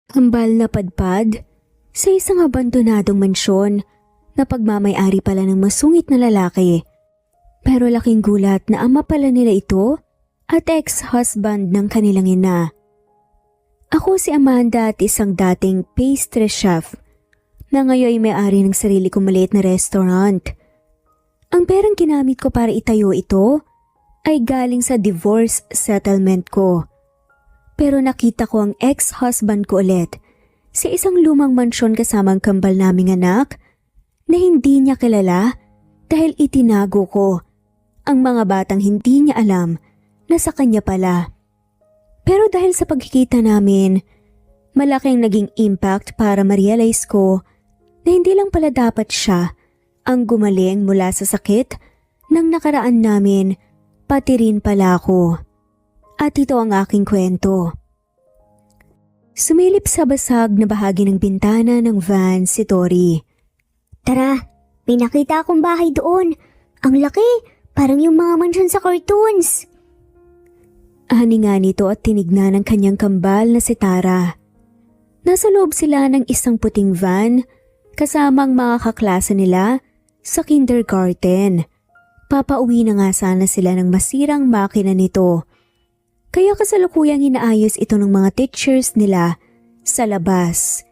Kambal na padpad sa isang abandonadong mansyon na pagmamay-ari pala ng masungit na lalaki. Pero laking gulat na ama pala nila ito at ex-husband ng kanilang ina. Ako si Amanda at isang dating pastry chef na ngayon ay may-ari ng sarili kong maliit na restaurant. Ang perang ginamit ko para itayo ito ay galing sa divorce settlement ko. Pero nakita ko ang ex-husband ko ulit sa isang lumang mansyon kasama ang kambal naming anak na hindi niya kilala dahil itinago ko ang mga batang hindi niya alam na sa kanya pala. Pero dahil sa pagkikita namin, malaking naging impact para ma-realize ko na hindi lang pala dapat siya ang gumaling mula sa sakit ng nakaraan namin, pati rin pala ako. At ito ang aking kwento. Sumilip sa basag na bahagi ng bintana ng van si Tori. Tara, may nakita akong bahay doon. Ang laki, parang yung mga mansyon sa cartoons. Ani nga nito at tinignan ng kanyang kambal na si Tara. Nasa loob sila ng isang puting van kasama ang mga kaklase nila sa kindergarten. Papauwi na nga sana sila ng masirang makina nito. Kaya kasalukuyang inaayos ito ng mga teachers nila sa labas.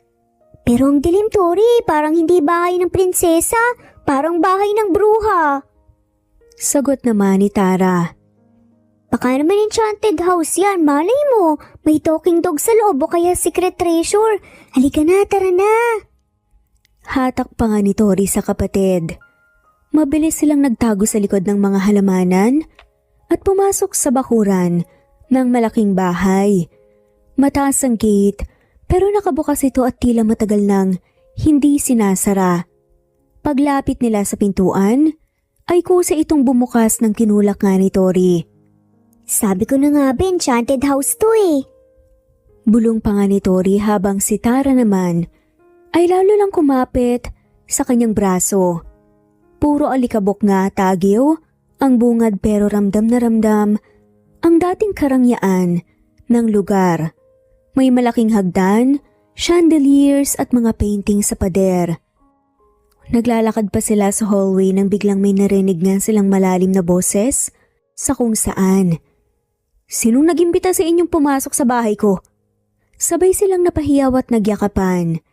Pero ang dilim, Tori, parang hindi bahay ng prinsesa, parang bahay ng bruha. Sagot naman ni Tara. Baka naman enchanted house yan, malay mo. May talking dog sa loob o kaya secret treasure. Halika na, tara na. Hatak pa nga ni Tori sa kapatid. Mabilis silang nagtago sa likod ng mga halamanan at pumasok sa bakuran ng malaking bahay. Mataas ang gate pero nakabukas ito at tila matagal nang hindi sinasara. Paglapit nila sa pintuan ay kusa itong bumukas ng tinulak nga ni Tori. Sabi ko na nga ba, enchanted house to eh. Bulong pa nga ni Tori habang si Tara naman ay lalo lang kumapit sa kanyang braso. Puro alikabok nga tagiw ang bungad pero ramdam na ramdam ang dating karangyaan ng lugar. May malaking hagdan, chandeliers at mga painting sa pader. Naglalakad pa sila sa hallway nang biglang may narinig nga silang malalim na boses sa kung saan. Sinong nagimbita sa inyong pumasok sa bahay ko? Sabay silang napahiyaw at nagyakapan.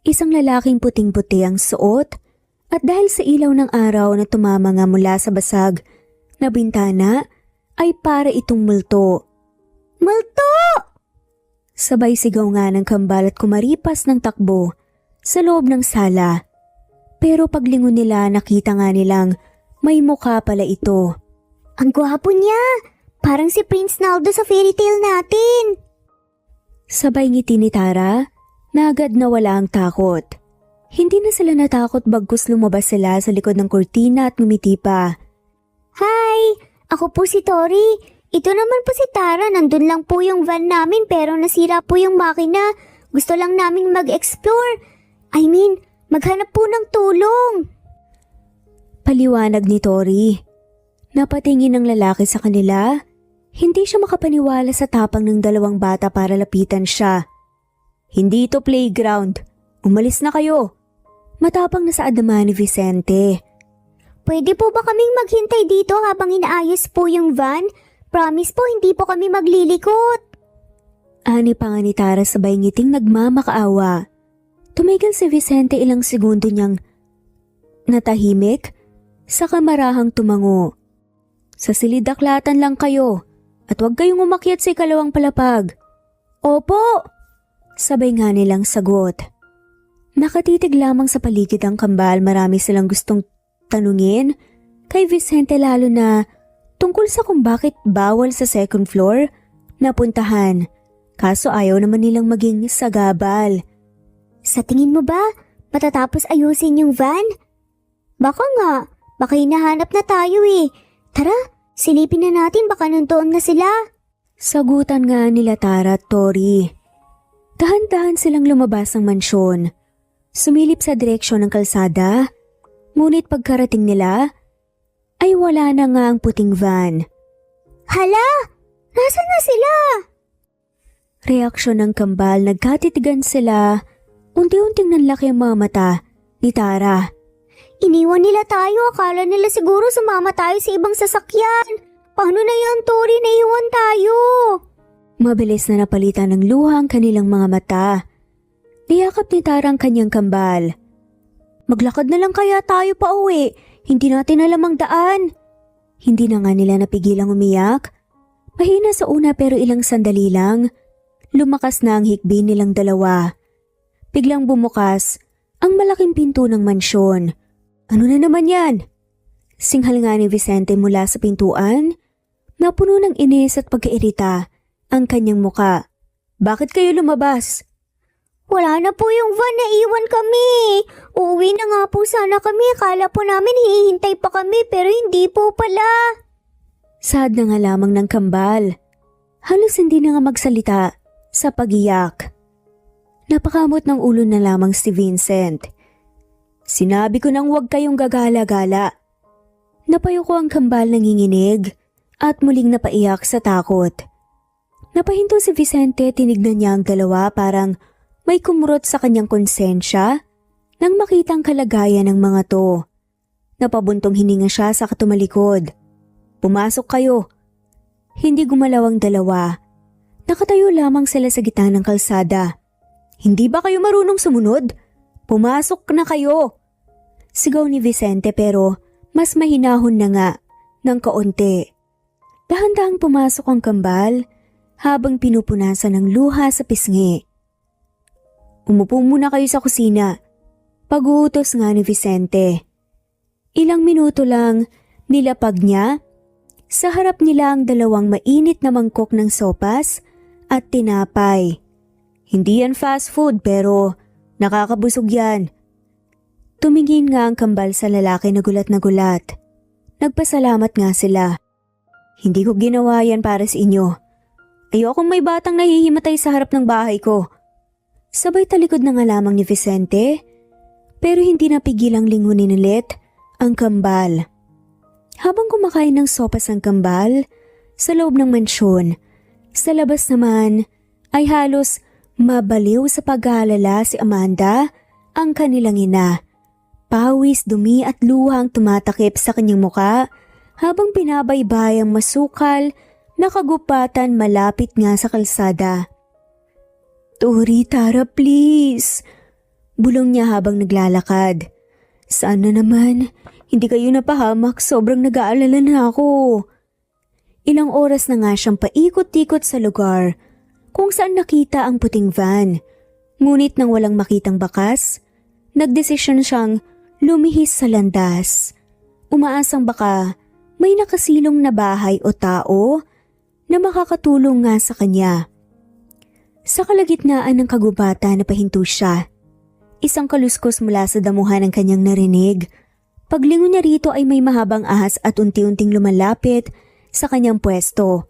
Isang lalaking puting-puti ang suot at dahil sa ilaw ng araw na tumama nga mula sa basag na bintana ay para itong multo. Multo! Sabay sigaw nga ng kambal at kumaripas ng takbo sa loob ng sala. Pero paglingon nila nakita nga nilang may mukha pala ito. Ang gwapo niya! Parang si Prince Naldo sa fairy tale natin. Sabay ngiti ni Tara na agad nawala ang takot. Hindi na sila natakot bagkus lumabas sila sa likod ng kurtina at ngumiti pa. Hi! Ako po si Tori. Ito naman po si Tara. Nandun lang po yung van namin pero nasira po yung makina. Gusto lang naming mag-explore. Maghanap po ng tulong. Paliwanag ni Tori. Napatingin ng lalaki sa kanila. Hindi siya makapaniwala sa tapang ng dalawang bata para lapitan siya. Hindi ito playground. Umalis na kayo. Matapang na saad naman ni Vicente. Pwede po ba kaming maghintay dito habang inaayos po yung van? Promise po hindi po kami maglilikot. Ani pa nga ni Tara sabay ngiting nagmamakaawa. Tumigil si Vicente ilang segundo niyang natahimik, saka marahang tumango. Sa silidaklatan lang kayo at huwag kayong umakyat sa ikalawang palapag. Opo! Sabay nga nilang sagot. Nakatitig lamang sa paligid ang kambal, marami silang gustong tanungin kay Vicente lalo na tungkol sa kung bakit bawal sa second floor na puntahan. Kaso ayaw naman nilang maging sagabal. Sa tingin mo ba, matatapos ayusin yung van? Baka nga, baka hinahanap na tayo eh. Tara, silipin na natin baka nandoon na sila. Sagutan nga nila Tara at Tori. Dahan-dahan silang lumabas ng mansyon. Sumilip sa direksyon ng kalsada, ngunit pagkarating nila, ay wala na nga ang puting van. Hala! Nasaan na sila? Reaksyon ng kambal, nagkatitigan sila. Unti-unting nanlaki ang mga mata ni Tara. Iniwan nila tayo. Akala nila siguro sumama tayo sa ibang sasakyan. Paano na yan, Tori? Naiwan tayo. Mabilis na napalitan ng luha ang kanilang mga mata. Niyakap ni Tara ang kanyang kambal. Maglakad na lang kaya tayo pa uwi. Hindi natin alam ang daan. Hindi na nga nila napigilang umiyak. Mahina sa una pero ilang sandali lang. Lumakas na ang hikbi nilang dalawa. Biglang bumukas ang malaking pinto ng mansyon. Ano na naman yan? Singhal nga ni Vicente mula sa pintuan. Napuno ng inis at pagkairita ang kanyang muka. Bakit kayo lumabas? Wala na po yung van, naiwan kami. Uuwi na nga po sana kami. Akala po namin hihintay pa kami pero hindi po pala. Sad na nga lamang ng kambal. Halos hindi na nga magsalita sa pagiyak. Napakamot ng ulo na lamang si Vincent. Sinabi ko nang huwag kayong gagala-gala. Napayuko ang kambal nanginginig at muling napaiyak sa takot. Napahinto si Vicente, tinignan niya ang dalawa parang may kumurot sa kanyang konsensya nang makita ang kalagayan ng mga to. Napabuntong hininga siya sa katumalikod. Pumasok kayo. Hindi gumalaw ang dalawa. Nakatayo lamang sila sa gitna ng kalsada. Hindi ba kayo marunong sumunod? Pumasok na kayo. Sigaw ni Vicente pero mas mahinahon na nga ng kaunti. Dahan-dahang pumasok ang kambal habang pinupunasan ng luha sa pisngi. Umupo muna kayo sa kusina. Pag-uutos nga ni Vicente. Ilang minuto lang nilapag niya. Sa harap nila ang dalawang mainit na mangkok ng sopas at tinapay. Hindi yan fast food pero nakakabusog yan. Tumingin nga ang kambal sa lalaki na gulat na gulat. Nagpasalamat nga sila. Hindi ko ginawa yan para sa inyo. Ayokong may batang nahihimatay sa harap ng bahay ko. Sabay talikod na nga lamang ni Vicente pero hindi napigilang lingunin ulit ang kambal. Habang kumakain ng sopas ang kambal sa loob ng mansyon, sa labas naman ay halos mabaliw sa pag-aalala si Amanda, ang kanilang ina. Pawis, dumi at luha ang tumatakip sa kanyang muka habang binabaybay ang masukal na kagupatan malapit nga sa kalsada. Tori, Tara, please. Bulong niya habang naglalakad. Saan na naman? Hindi kayo napahamak, sobrang nag-aalala na ako. Ilang oras na nga siyang paikot-ikot sa lugar kung saan nakita ang puting van. Ngunit nang walang makitang bakas, nagdesisyon siyang lumihis sa landas. Umaasang baka may nakasilong na bahay o tao na makakatulong nga sa kanya. Sa kalagitnaan ng kagubatan napahinto siya. Isang kaluskos mula sa damuhan ang kanyang narinig. Paglingon niya rito ay may mahabang ahas at unti-unting lumalapit sa kanyang pwesto.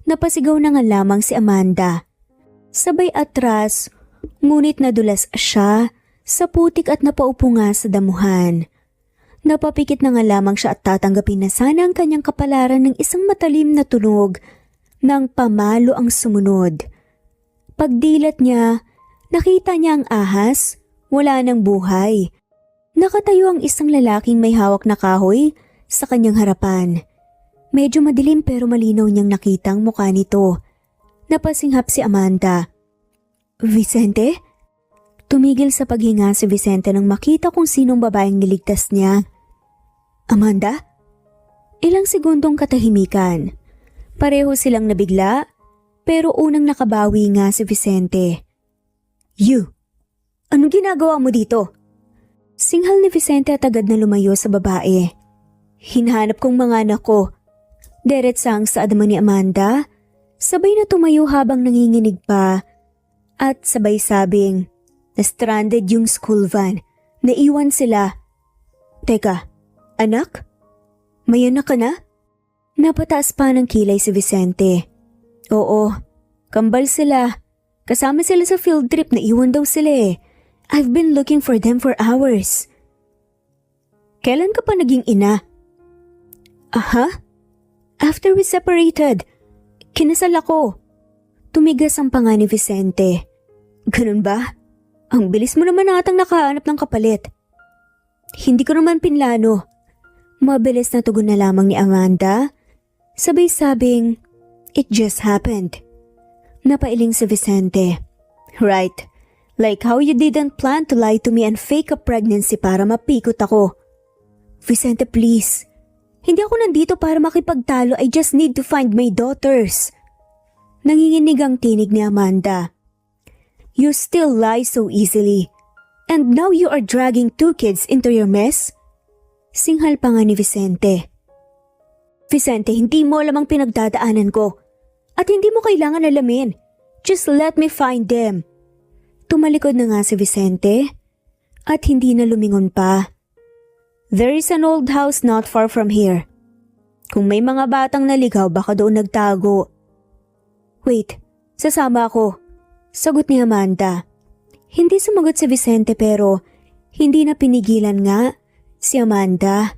Napasigaw na nga lamang si Amanda. Sabay atras, ngunit nadulas siya sa putik at napaupo nga sa damuhan. Napapikit na nga lamang siya at tatanggapin na sana ang kanyang kapalaran ng isang matalim na tunog ng pamalo ang sumunod. Pagdilat niya, nakita niya ang ahas, wala ng buhay. Nakatayo ang isang lalaking may hawak na kahoy sa kanyang harapan. Medyo madilim pero malinaw niyang nakita ang mukha nito. Napasinghap si Amanda. Vicente? Tumigil sa paghinga si Vicente nang makita kung sinong babaeng niligtas niya. Amanda? Ilang segundong katahimikan. Pareho silang nabigla pero unang nakabawi nga si Vicente. You, anong ginagawa mo dito? Singhal ni Vicente at agad na lumayo sa babae. Hinahanap kong mga anak ko. Deretsang sa adaman ni Amanda, sabay na tumayo habang nanginginig pa at sabay sabing, na-stranded yung school van, naiwan sila. Teka, anak? May anak ka na? Napataas pa ng kilay si Vicente. Oo, kambal sila. Kasama sila sa field trip, naiwan daw sila eh. I've been looking for them for hours. Kailan ka pa naging ina? Aha? After we separated, kinasal ako. Tumigas ang panga ni Vicente. Ganun ba? Ang bilis mo naman atang nakahanap ng kapalit. Hindi ko naman pinlano. Mabilis na tugon na lamang ni Amanda. Sabay sabing, it just happened. Napailing si Vicente. Right, like how you didn't plan to lie to me and fake a pregnancy para mapikot ako. Vicente, please. Hindi ako nandito para makipagtalo. I just need to find my daughters. Nanginginig ang tinig ni Amanda. You still lie so easily. And now you are dragging 2 kids into your mess? Singhal pa nga ni Vicente. Vicente, hindi mo alam ang pinagdadaanan ko. At hindi mo kailangan alamin. Just let me find them. Tumalikod na nga si Vicente. At hindi na lumingon pa. There is an old house not far from here. Kung may mga batang naligaw, baka doon nagtago. Wait, sasama ako. Sagot ni Amanda. Hindi sumagot si Vicente pero hindi na pinigilan nga si Amanda.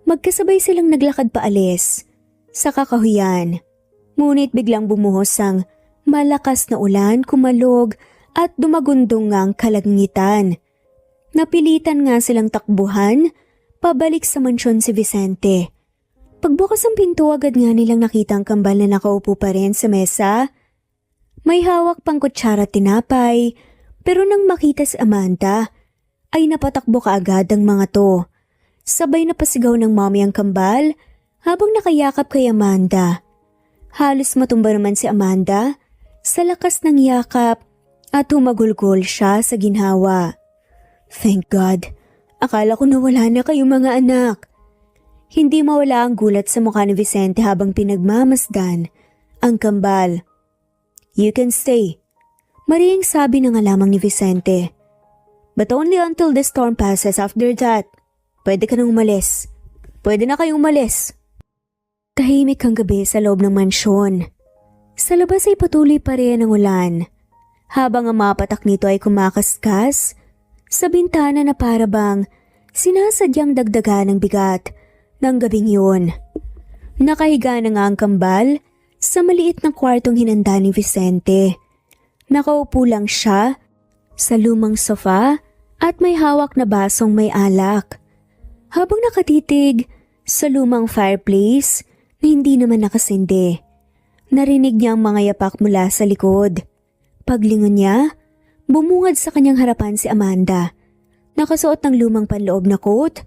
Magkasabay silang naglakad paalis sa kakahuyan. Ngunit biglang bumuhos ang malakas na ulan, kumalog at dumagundong ang kalangitan. Napilitan nga silang takbuhan pabalik sa mansyon si Vicente. Pagbukas ang pinto agad nga nilang nakita ang kambal na nakaupo pa rin sa mesa. May hawak pang kutsara at tinapay pero nang makita si Amanda ay napatakbo kaagad ang mga to. Sabay na pasigaw ng mommy ang kambal habang nakayakap kay Amanda. Halos matumba naman si Amanda sa lakas ng yakap at humagulgol siya sa ginhawa. Thank God, akala ko nawala na kayong mga anak. Hindi mawala ang gulat sa mukha ni Vicente habang pinagmamasdan ang kambal. You can stay, marihing sabi na nga lamang ni Vicente. But only until the storm passes. After that, pwede ka nang umalis. Pwede na kayong umalis. Tahimik ang gabi sa loob ng mansyon. Sa labas ay patuloy pa rin ang ulan. Habang ang mga patak nito ay kumakaskas sa bintana na parabang sinasadyang dagdagan ng bigat ng gabing yun. Nakahiga na nga ang kambal sa maliit na kwartong hinanda ni Vicente. Nakaupo lang siya sa lumang sofa at may hawak na basong may alak. Habang nakatitig sa lumang fireplace na hindi naman nakasindi, narinig niya ang mga yapak mula sa likod. Paglingon niya, bumungad sa kanyang harapan si Amanda. Nakasuot ng lumang panloob na coat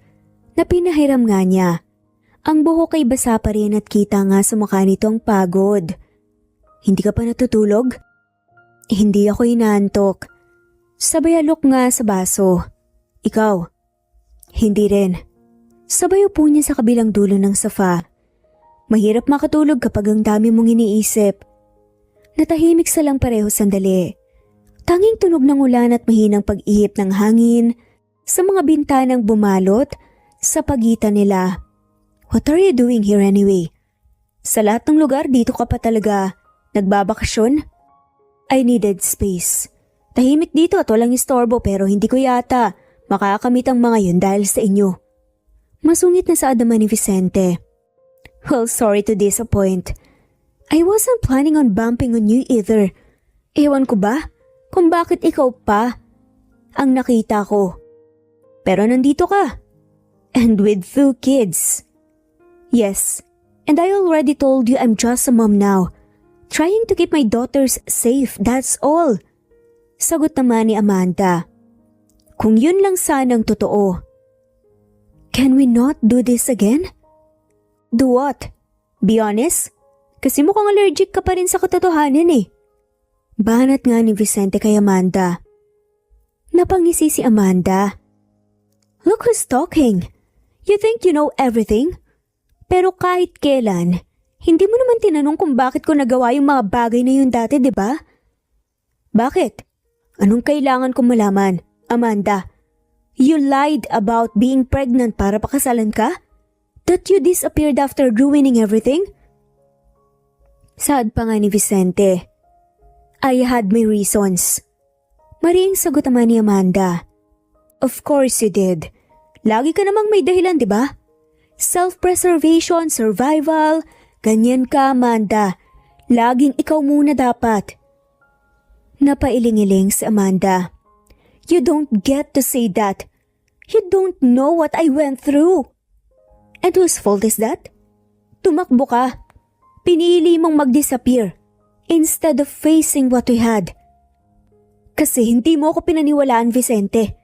na pinahiram nga niya. Ang buhok ay basa pa rin at kita nga sa mukha nito ang pagod. Hindi ka pa natutulog? Hindi ako inaantok. Sabay alok nga sa baso. Ikaw? Hindi rin. Sabay upo niya sa kabilang dulo ng sofa. Mahirap makatulog kapag ang dami mong iniisip. Natahimik silang pareho sandali. Tanging tunog ng ulan at mahinang pag-ihip ng hangin sa mga bintanang bumalot sa pagitan nila. What are you doing here anyway? Sa lahat ng lugar dito ka pa talaga nagbabakasyon? I needed space. Tahimik dito at walang istorbo pero hindi ko yata makakamit ang mga yun dahil sa inyo. Masungit na sa adama ni Vicente. Well, sorry to disappoint. I wasn't planning on bumping on you either. Ewan ko ba kung bakit ikaw pa ang nakita ko. Pero nandito ka. And with 2 kids. Yes, and I already told you I'm just a mom now. Trying to keep my daughters safe, that's all. Sagot naman ni Amanda. Kung yun lang sanang totoo. Can we not do this again? Do what? Be honest? Kasi mukhang allergic ka pa rin sa katotohanan eh. Banat nga ni Vicente kay Amanda. Napangisi si Amanda. Look who's talking. You think you know everything? Pero kahit kailan, hindi mo naman tinanong kung bakit ko nagawa yung mga bagay na yun dati, di ba? Bakit? Anong kailangan kong malaman, Amanda? You lied about being pregnant para pakasalan ka? That you disappeared after ruining everything? Saad pa nga ni Vicente. I had my reasons. Mariing sagot naman ni Amanda. Of course you did. Lagi ka namang may dahilan, di ba? Self-preservation, survival, ganyan ka, Amanda. Laging ikaw muna dapat. Napailing-iling si Amanda. You don't get to say that. You don't know what I went through. And whose fault is that? Tumakbo ka. Pinili mong mag-disappear instead of facing what we had. Kasi hindi mo ako pinaniwalaan, Vicente.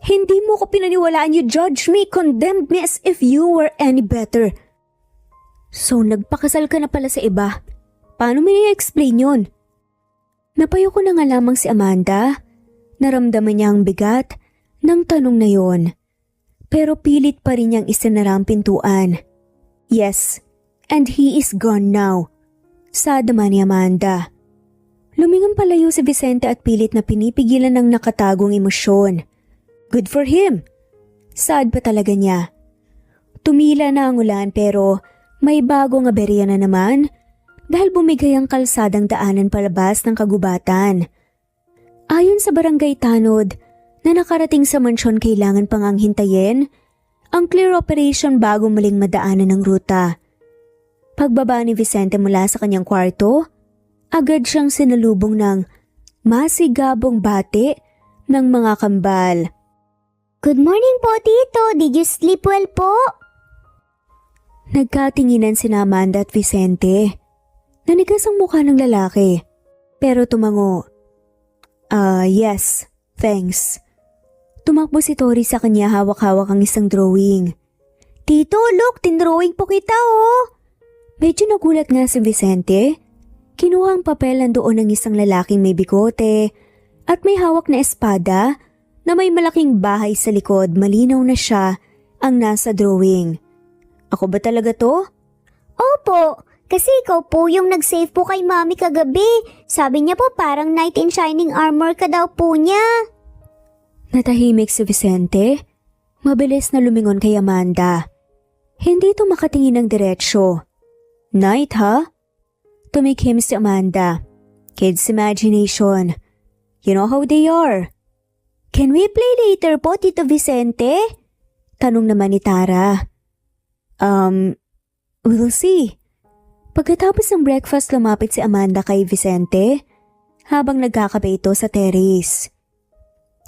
Hindi mo ako pinaniwalaan. You judged me, condemned me as if you were any better. So nagpakasal ka na pala sa iba. Paano mo i-explain yun? Napayo ko na nga lamang si Amanda. Naramdaman niya ang bigat ng tanong na yon. Pero pilit pa rin niyang isinara ang pintuan. Yes, and he is gone now. Sad naman ni Amanda. Lumingon palayo si Vicente at pilit na pinipigilan ng nakatagong emosyon. Good for him. Sad pa talaga niya. Tumila na ang ulan pero may bagong aberya na naman dahil bumigay ang kalsadang daanan palabas ng kagubatan. Ayon sa barangay tanod na nakarating sa mansyon kailangan pang ang hintayin ang clear operation bago muling madaanan ng ruta. Pagbaba ni Vicente mula sa kanyang kwarto, agad siyang sinalubong ng masigabong bati ng mga kambal. Good morning po, Tito. Did you sleep well po? Nagkatinginan sina Amanda at Vicente. Nanigas ang mukha ng lalaki, pero tumango. Yes, thanks. Tumakbo si Tori sa kanya hawak-hawak ang isang drawing. Tito, look, tinrawing po kita oh. Medyo nagulat nga si Vicente. Kinuha ang papel nandoon ng isang lalaking may bigote at may hawak na espada na may malaking bahay sa likod. Malinaw na siya ang nasa drawing. Ako ba talaga to? Opo, kasi ikaw po yung nag-save po kay Mami kagabi. Sabi niya po parang knight in shining armor ka daw po niya. Natahimik si Vicente. Mabilis na lumingon kay Amanda. Hindi ito makatingin ng diretsyo. Knight ha? Tumikhim si Amanda. Kids' imagination. You know how they are. Can we play later po, Tito Vicente? Tanong naman ni Tara. We'll see. Pagkatapos ng breakfast, lumapit si Amanda kay Vicente habang nagkakape ito sa terrace.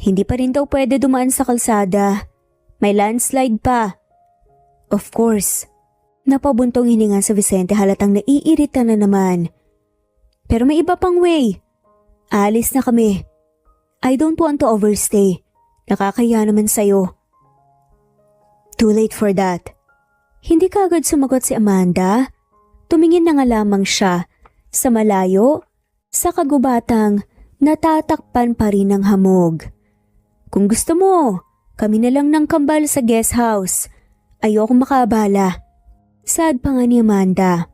Hindi pa rin daw pwede dumaan sa kalsada. May landslide pa. Of course. Napabuntong hininga sa Vicente halatang naiirita na naman. Pero may iba pang way. Alis na kami. I don't want to overstay. Nakakaya naman sa'yo. Too late for that. Hindi kaagad sumagot si Amanda. Tumingin na nga lamang siya sa malayo, sa kagubatang natatakpan pa rin ng hamog. Kung gusto mo, kami na lang ng kambal sa guest house. Ayokong makabala. Sad pa nga ni Amanda.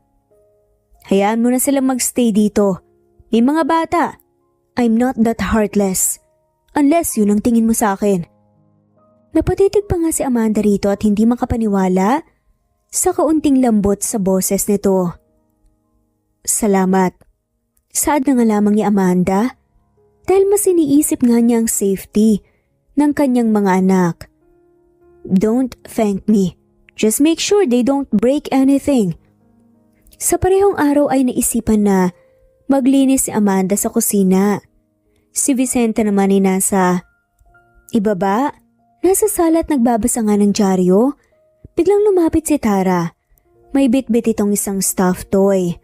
Hayaan mo na silang magstay dito. May mga bata. I'm not that heartless. Unless yun ang tingin mo sa akin. Napatitig pa nga si Amanda rito at hindi makapaniwala sa kaunting lambot sa boses nito. Salamat. Sad na nga lamang ni Amanda dahil mas iniisip nga niya ang safety ng kanyang mga anak. Don't thank me. Just make sure they don't break anything. Sa parehong araw ay naisipan na maglinis si Amanda sa kusina. Si Vicente naman ay nasa ibaba, nasa sala at nagbabasa nga ng dyaryo. Biglang lumapit si Tara. May bitbit itong isang stuffed toy.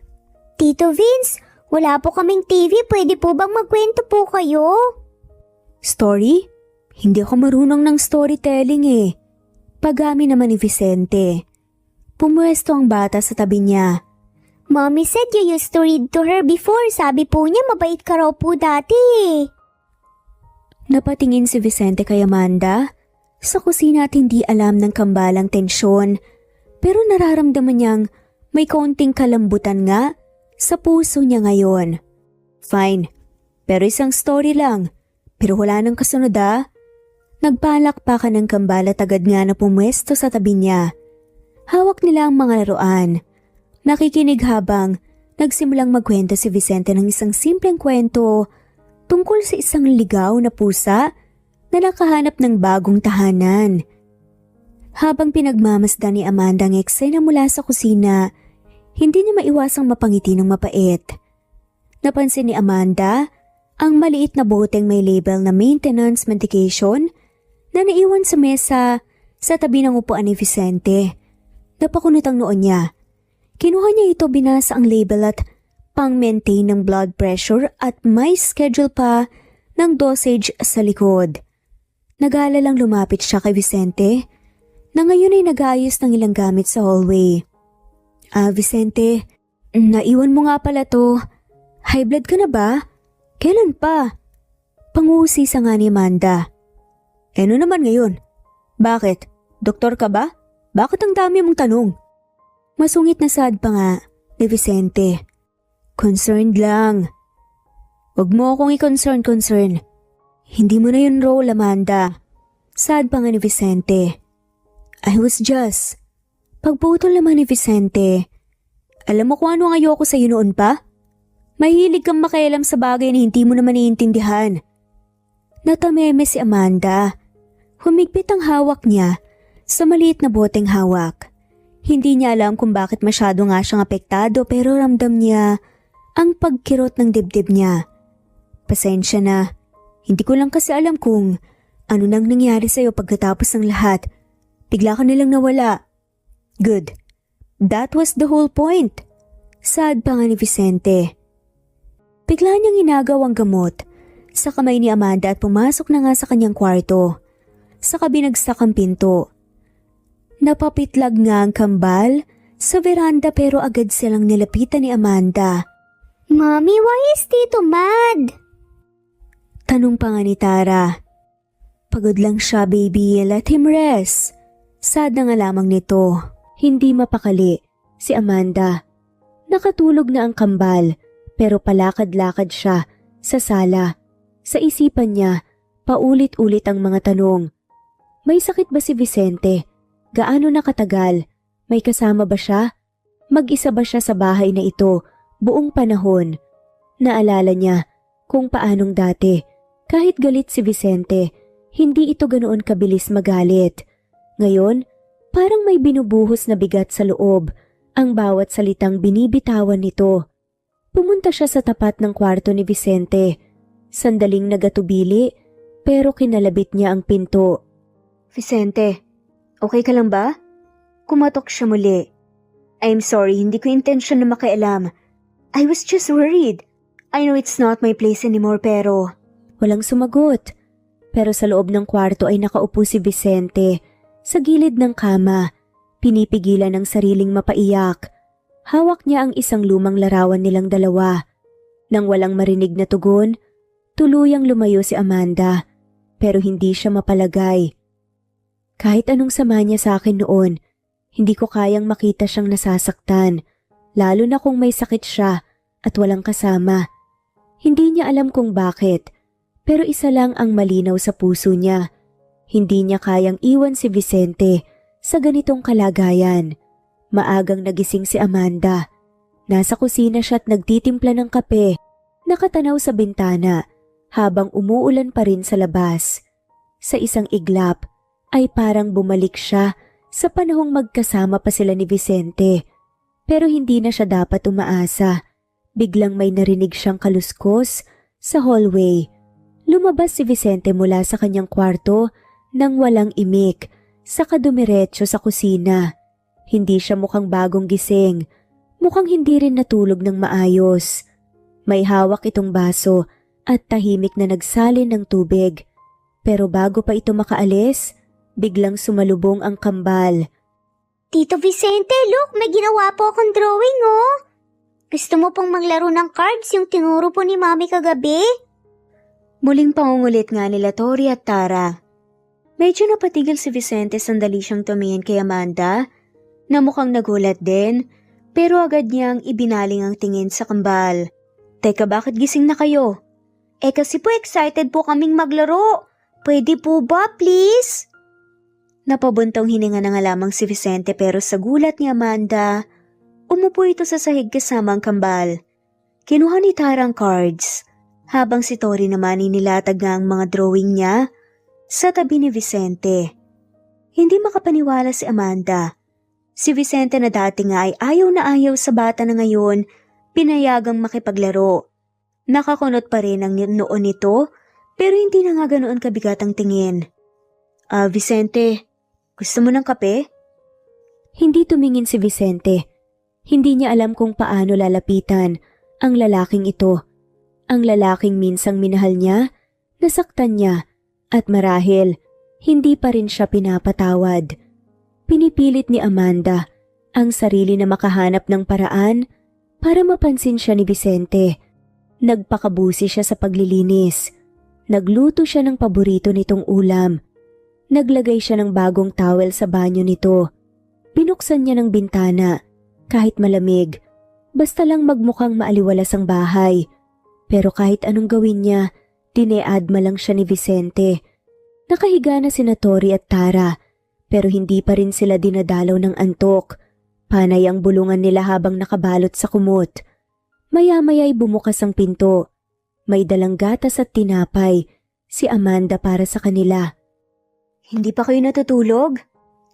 Tito Vince, wala po kaming TV. Pwede po bang magkwento po kayo? Story? Hindi ako marunong ng storytelling eh. Pagami naman ni Vicente. Pumuesto ang bata sa tabi niya. Mommy said you used to read to her before. Sabi po niya mabait ka raw po dati. Napatingin si Vicente kay Amanda. Sa kusina at hindi alam ng kambalang tensyon. Pero nararamdaman niyang may kaunting kalambutan nga sa puso niya ngayon. Fine, pero isang story lang. Pero wala nang kasunod ah. Nagpalakpakan ng kambal at agad nga na pumwesto sa tabi niya. Hawak nila ang mga laruan. Nakikinig habang nagsimulang magkwento si Vicente ng isang simpleng kwento tungkol sa isang ligaw na pusa na nakahanap ng bagong tahanan. Habang pinagmamasdan ni Amanda ang eksena mula sa kusina, Hindi niya maiwasang mapangiti ng mapait. Napansin ni Amanda ang maliit na boteng may label na maintenance medication na naiwan sa mesa sa tabi ng upuan ni Vicente. Napakunot ang noon niya. Kinuha niya ito, binasa ang label at pang-maintain ng blood pressure at may schedule pa ng dosage sa likod. Nag-aalalang lumapit siya kay Vicente na ngayon ay nag-aayos ng ilang gamit sa hallway. Vicente, naiwan mo nga pala to. High blood ka na ba? Kailan pa? Pangusisa nga ni Amanda. Ano naman ngayon? Bakit? Doktor ka ba? Bakit ang dami mong tanong? Masungit na sad pa nga ni Vicente. Concerned lang. Huwag mo akong i-concern. Hindi mo na yun role, Amanda. Sad pa nga ni Vicente. I was just. Pagputol naman ni Vicente. Alam mo kung ano ang ayoko sa'yo noon pa? Mahilig kang makialam sa bagay na hindi mo naman naiintindihan. Natameme si Amanda. Humigpit ang hawak niya sa maliit na boteng hawak. Hindi niya alam kung bakit masyado nga siyang apektado pero ramdam niya ang pagkirot ng dibdib niya. Pasensya na. Hindi ko lang kasi alam kung ano nang nangyari sa'yo pagkatapos ng lahat. Bigla ka nilang nawala. Good. That was the whole point. Sad pa nga ni Vicente. Bigla niyang inagaw ang gamot sa kamay ni Amanda at pumasok na nga sa kanyang kwarto. Saka binagsak ang pinto. Napapitlag nga ang kambal sa veranda pero agad silang nilapitan ni Amanda. Mommy, why is Tito mad? Tanong pa nga ni Tara. Pagod lang siya, baby. Let him rest. Sad na nga lamang nito. Hindi mapakali si Amanda. Nakatulog na ang kambal pero palakad-lakad siya sa sala. Sa isipan niya, paulit-ulit ang mga tanong. May sakit ba si Vicente? Gaano na katagal? May kasama ba siya? Mag-isa ba siya sa bahay na ito buong panahon? Naalala niya kung paanong dati. Kahit galit si Vicente, hindi ito ganoon kabilis magalit. Ngayon, parang may binubuhos na bigat sa loob ang bawat salitang binibitawan nito. Pumunta siya sa tapat ng kwarto ni Vicente. Sandaling nagatubili pero kinalabit niya ang pinto. Vicente, okay ka lang ba? Kumatok siya muli. I'm sorry, hindi ko intensyon na makialam. I was just worried. I know it's not my place anymore pero... Walang sumagot. Pero sa loob ng kwarto ay nakaupo si Vicente sa gilid ng kama. Pinipigilan ang sariling mapaiyak. Hawak niya ang isang lumang larawan nilang dalawa. Nang walang marinig na tugon, tuluyang lumayo si Amanda. Pero hindi siya mapalagay. Kahit anong sama niya sa akin noon, hindi ko kayang makita siyang nasasaktan, lalo na kung may sakit siya at walang kasama. Hindi niya alam kung bakit, pero isa lang ang malinaw sa puso niya. Hindi niya kayang iwan si Vicente sa ganitong kalagayan. Maagang nagising si Amanda. Nasa kusina siya at nagtitimpla ng kape, nakatanaw sa bintana habang umuulan pa rin sa labas. Sa isang iglap ay parang bumalik siya sa panahong magkasama pa sila ni Vicente. Pero hindi na siya dapat umaasa. Biglang may narinig siyang kaluskos sa hallway. Lumabas si Vicente mula sa kanyang kwarto nang walang imik, saka dumiretso sa kusina. Hindi siya mukhang bagong gising. Mukhang hindi rin natulog ng maayos. May hawak itong baso at tahimik na nagsalin ng tubig. Pero bago pa ito makaalis, biglang sumalubong ang kambal. Tito Vicente, look, may ginawa po akong drawing, oh. Gusto mo pong maglaro ng cards yung tinuro po ni Mami kagabi? Muling pangungulit nga nila Tori at Tara. Medyo napatigil si Vicente, sandali siyang tumingin kay Amanda, na mukhang nagulat din, pero agad niyang ibinaling ang tingin sa kambal. Teka, bakit gising na kayo? Kasi po excited po kaming maglaro. Pwede po ba, please? Napabuntong hininga na nga lamang si Vicente pero sa gulat ni Amanda, umupo ito sa sahig kasama ang kambal. Kinuha ni Tara ang cards, habang si Tori naman inilatag nga ang mga drawing niya sa tabi ni Vicente. Hindi makapaniwala si Amanda. Si Vicente na dati nga ay ayaw na ayaw sa bata na ngayon, pinayagang makipaglaro. Nakakunot pa rin ang noon nito, pero hindi na nga ganoon kabigat ang tingin. Vicente, gusto mo ng kape? Hindi tumingin si Vicente. Hindi niya alam kung paano lalapitan ang lalaking ito. Ang lalaking minsang minahal niya, nasaktan niya, at marahil hindi pa rin siya pinapatawad. Pinipilit ni Amanda ang sarili na makahanap ng paraan para mapansin siya ni Vicente. Nagpakabusi siya sa paglilinis. Nagluto siya ng paborito nitong ulam. Naglagay siya ng bagong towel sa banyo nito. Binuksan niya ng bintana, kahit malamig. Basta lang magmukhang maaliwalas ang bahay. Pero kahit anong gawin niya, dineadma lang siya ni Vicente. Nakahiga na sina Tori at Tara, pero hindi pa rin sila dinadalaw ng antok. Panay ang bulungan nila habang nakabalot sa kumot. Maya-maya'y bumukas ang pinto. May dalang gatas at tinapay, si Amanda para sa kanila. Hindi pa kayo natutulog?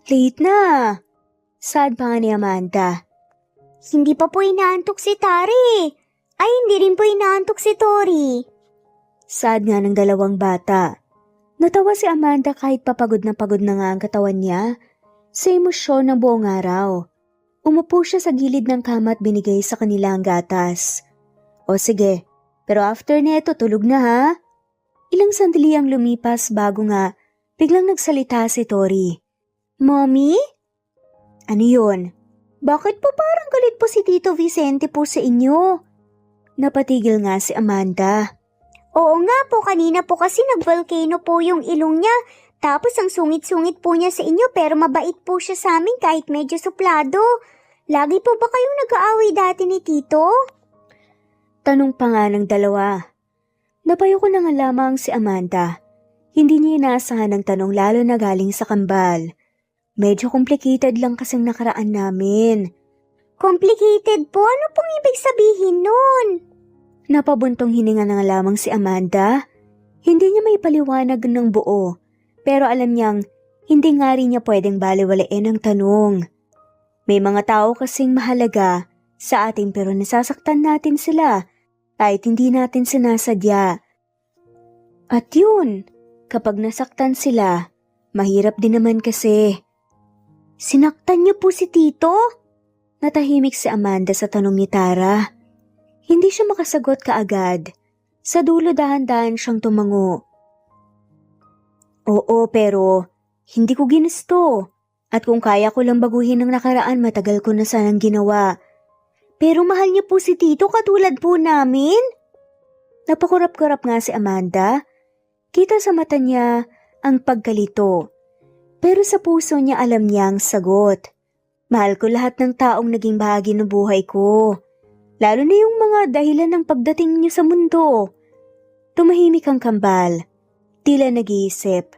Late na! Sad pa nga ni Amanda. Hindi pa po inaantok si Tari. Ay, hindi rin po inaantok si Tori. Sad nga ng dalawang bata. Natawa si Amanda kahit papagod na nga ang katawan niya sa emosyon ng buong araw. Umupo siya sa gilid ng kama at binigay sa kanila ang gatas. O sige, pero after neto tulog na ha? Ilang sandali ang lumipas bago nga biglang nagsalita si Tori. Mommy? Ano yun? Bakit po parang galit po si Tito Vicente po sa inyo? Napatigil nga si Amanda. Oo nga po, kanina po kasi nag-volcano po yung ilong niya. Tapos ang sungit-sungit po niya sa inyo pero mabait po siya sa amin kahit medyo suplado. Lagi po ba kayong nag-aaway dati ni Tito? Tanong pa nga ng dalawa. Napayo ko na nga lamang si Amanda. Hindi niya inaasahan ang tanong lalo na galing sa kambal. Medyo complicated lang kasing nakaraan namin. Complicated po? Ano pong ibig sabihin nun? Napabuntong hininga na nga lamang si Amanda. Hindi niya may paliwanag ng buo, pero alam niyang hindi nga rin niya pwedeng baliwalain ang tanong. May mga tao kasing mahalaga sa atin pero nasasaktan natin sila kahit hindi natin sinasadya. At yun, kapag nasaktan sila, mahirap din naman kasi. Sinaktan niyo po si Tito? Natahimik si Amanda sa tanong ni Tara. Hindi siya makasagot kaagad. Sa dulo dahan-dahan siyang tumango. Oo, pero hindi ko ginusto. At kung kaya ko lang baguhin ang nakaraan, matagal ko na sanang ginawa. Pero mahal niyo po si Tito katulad po namin? Napakurap-kurap nga si Amanda. Kita sa mata niya ang pagkalito. Pero sa puso niya alam niya ang sagot. Mahal ko lahat ng taong naging bahagi ng buhay ko. Lalo na yung mga dahilan ng pagdating niyo sa mundo. Tumahimik ang kambal. Tila nag-iisip.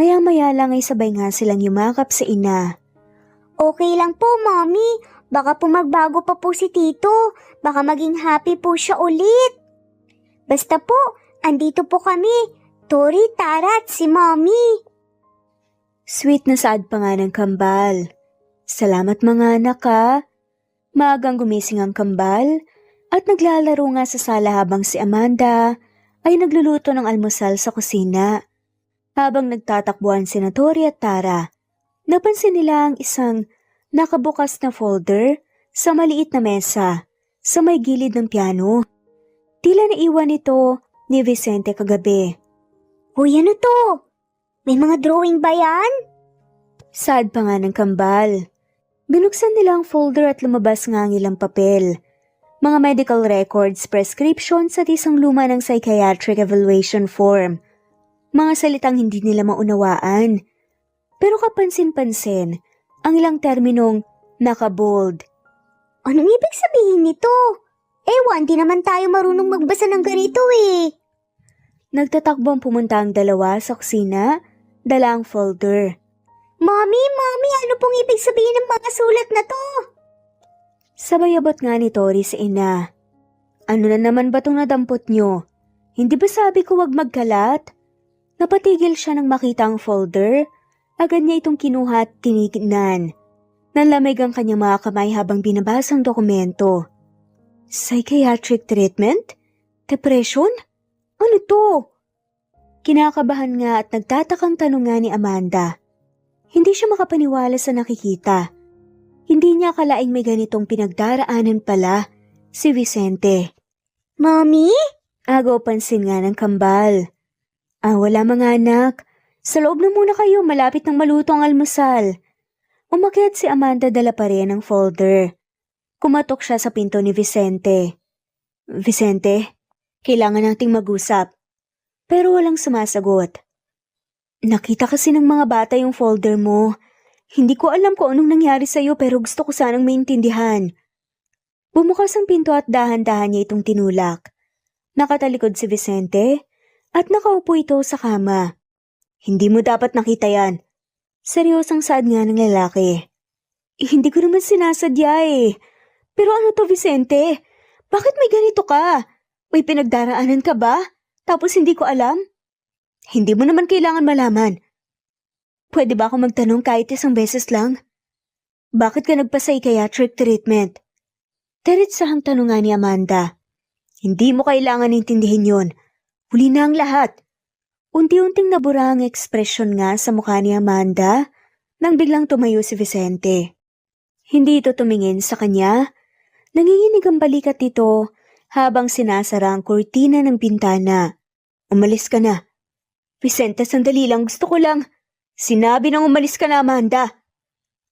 Maya-maya lang ay sabay nga silang yumakap sa ina. Okay lang po, Mommy. Baka po magbago pa po si Tito. Baka maging happy po siya ulit. Basta po, andito po kami. Tori, Tara at si Mommy. Sweet na saad pa nga ng kambal. Salamat mga anak ha. Maagang gumising ang kambal at naglalaro nga sa sala habang si Amanda ay nagluluto ng almusal sa kusina. Habang nagtatakbuhan sina Tori at Tara, napansin nila ang isang nakabukas na folder sa maliit na mesa sa may gilid ng piano. Tila naiwan ito ni Vicente kagabi. Uy, ano to? May mga drawing ba yan? Sad pa nga ng kambal. Binuksan nila ang folder at lumabas nga ang ilang papel. Mga medical records, prescriptions at isang luma ng psychiatric evaluation form. Mga salitang hindi nila maunawaan. Pero kapansin-pansin, ang ilang terminong nakabold. Anong ibig sabihin nito? Ewan, di naman tayo marunong magbasa ng ganito eh. Nagtatakbong pumunta ang dalawa sa kusina, dala ang folder. Mommy, ano pong ibig sabihin ng mga sulat na to? Sabay abot nga ni Tori sa ina. Ano na naman ba itong nadampot nyo? Hindi ba sabi ko wag magkalat? Napatigil siya nang makita ang folder. Agad niya itong kinuha at tinignan. Nanlamig ang kanyang mga kamay habang binabasa ang dokumento. Psychiatric treatment? Depression? Ano to? Kinakabahan nga at nagtatakang tanong nga ni Amanda. Hindi siya makapaniwala sa nakikita. Hindi niya akalaing may ganitong pinagdaraanan pala si Vicente. Mommy? Agaw pansin nga ng kambal. Wala mga anak. Sa loob na muna kayo, malapit ng maluto ang almusal. Umakyat si Amanda, dala pa rin ang folder. Kumatok siya sa pinto ni Vicente. Vicente, kailangan nating mag-usap. Pero walang sumasagot. Nakita kasi ng mga bata yung folder mo. Hindi ko alam kung anong nangyari sa'yo pero gusto ko sanang maintindihan. Bumukas ang pinto at dahan-dahan niya itong tinulak. Nakatalikod si Vicente at nakaupo ito sa kama. Hindi mo dapat nakita yan. Seryosang saad nga ng lalaki. Hindi ko naman sinasadya eh. Pero ano to, Vicente? Bakit may ganito ka? May pinagdaraanan ka ba? Tapos hindi ko alam? Hindi mo naman kailangan malaman. Pwede ba ako magtanong kahit isang beses lang? Bakit ka nagpa-psychiatric treatment? Diretsahang tanong nga ni Amanda. Hindi mo kailangan intindihin yon. Huli na ang lahat. Unti-unting nabura ang ekspresyon nga sa mukha ni Amanda nang biglang tumayo si Vicente. Hindi ito tumingin sa kanya. Nanginginig ang balikat nito habang sinasara ang kurtina ng bintana. Umalis ka na. Vicente, sandali lang. Gusto ko lang. Sinabi nang umalis ka na, Amanda.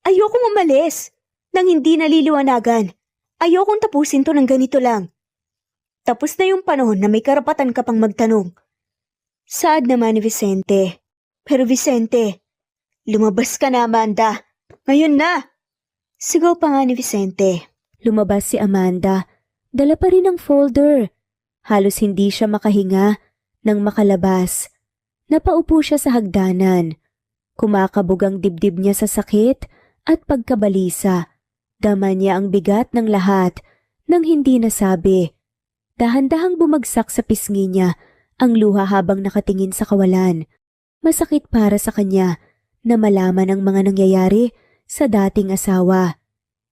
Ayokong umalis. Nang hindi naliliwanagan. Ayokong tapusin to ng ganito lang. Tapos na yung panahon na may karapatan ka pang magtanong. Saad naman ni Vicente. Pero Vicente, lumabas ka na, Amanda. Ngayon na! Sigaw pa nga ni Vicente. Lumabas si Amanda. Dala pa rin ang folder. Halos hindi siya makahinga nang makalabas. Napaupo siya sa hagdanan. Kumakabog ang dibdib niya sa sakit at pagkabalisa. Dama niya ang bigat ng lahat nang hindi nasabi. Dahan-dahang bumagsak sa pisngi niya ang luha habang nakatingin sa kawalan. Masakit para sa kanya na malaman ang mga nangyayari sa dating asawa.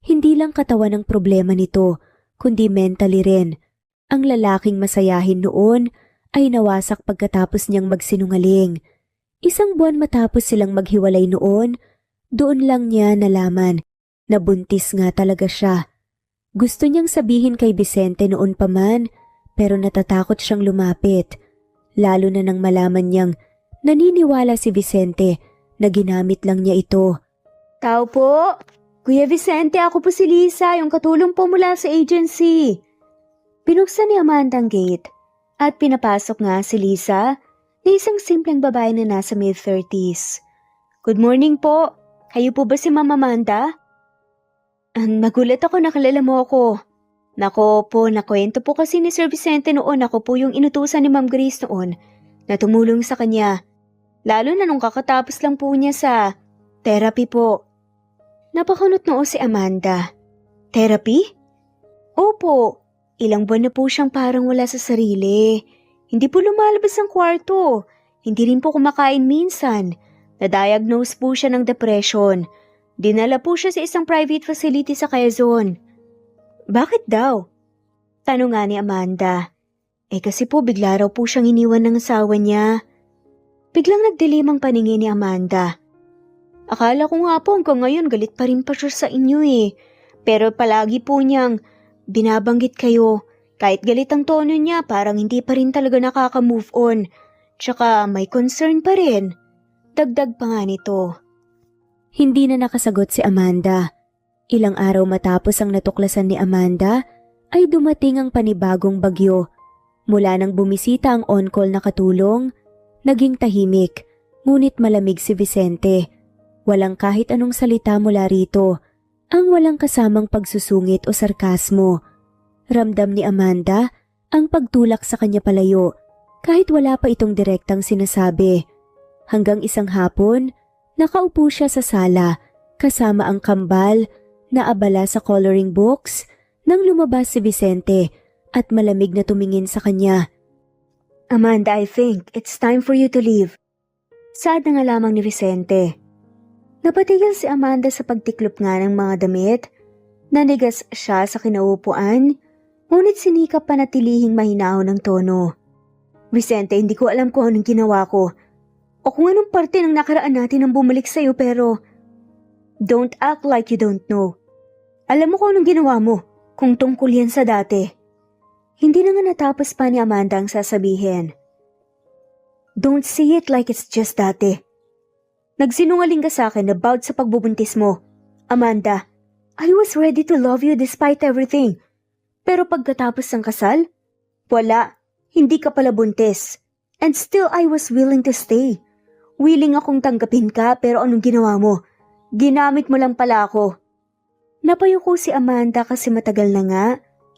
Hindi lang katawan ang problema nito, kundi mentally rin. Ang lalaking masayahin noon ay nawasak pagkatapos niyang magsinungaling. Isang buwan matapos silang maghiwalay noon, doon lang niya nalaman na buntis nga talaga siya. Gusto niyang sabihin kay Vicente noon pa man, pero natatakot siyang lumapit. Lalo na nang malaman niyang naniniwala si Vicente na ginamit lang niya ito. Tao po! Kuya Vicente, ako po si Lisa, yung katulong po mula sa agency. Binuksan ni Amanda ang gate at pinapasok nga si Lisa na isang simpleng babae na nasa mid-30s. Good morning po. Kayo po ba si Ma'am Amanda? Nagulat ako, nakilala mo ako. Nako po, nakwento po kasi ni Sir Vicente noon, ako po yung inutusan ni Ma'am Grace noon na tumulong sa kanya. Lalo na nung kakatapos lang po niya sa therapy po. Napakunot noo si Amanda. Therapy? Opo, ilang buwan na po siyang parang wala sa sarili. Hindi po lumalabas ang kwarto. Hindi rin po kumakain minsan. Na-diagnose po siya ng depression. Dinala po siya sa isang private facility sa Quezon. Bakit daw? Tanong nga ni Amanda. Kasi po bigla raw po siyang iniwan ng asawa niya. Biglang nagdilim ang paningin ni Amanda. Akala ko nga po hanggang ngayon galit pa rin pa siya sa inyo eh. Pero palagi po niyang binabanggit kayo. Kahit galit ang tono niya, parang hindi pa rin talaga nakaka-move on. Tsaka may concern pa rin. Dagdag pa nga nito. Hindi na nakasagot si Amanda. Ilang araw matapos ang natuklasan ni Amanda, ay dumating ang panibagong bagyo. Mula nang bumisita ang on-call na katulong, naging tahimik, ngunit malamig si Vicente. Walang kahit anong salita mula rito, ang walang kasamang pagsusungit o sarkasmo. Ramdam ni Amanda ang pagtulak sa kanya palayo, kahit wala pa itong direktang sinasabi. Hanggang isang hapon, nakaupo siya sa sala, kasama ang kambal, na abala sa coloring books nang lumabas si Vicente at malamig na tumingin sa kanya. Amanda, I think it's time for you to leave. Saad na nga lamang ni Vicente. Napatigil si Amanda sa pagtiklop nga ng mga damit. Nanigas siya sa kinaupuan, ngunit sinikap panatilihing mahinahon ng tono. Vicente, hindi ko alam kung anong ginawa ko o kung anong parte ng nakaraan natin ang bumalik sa'yo pero don't act like you don't know. Alam mo kung anong ginawa mo kung tungkol yan sa dati. Hindi na nga natapos pa ni Amanda ang sasabihin. Don't see it like it's just dati. Nagsinungaling ka sa akin about sa pagbubuntis mo. Amanda, I was ready to love you despite everything. Pero pagkatapos ng kasal, wala, hindi ka pala buntis. And still I was willing to stay. Willing akong tanggapin ka pero anong ginawa mo? Ginamit mo lang pala ako. Napayuko si Amanda kasi matagal na nga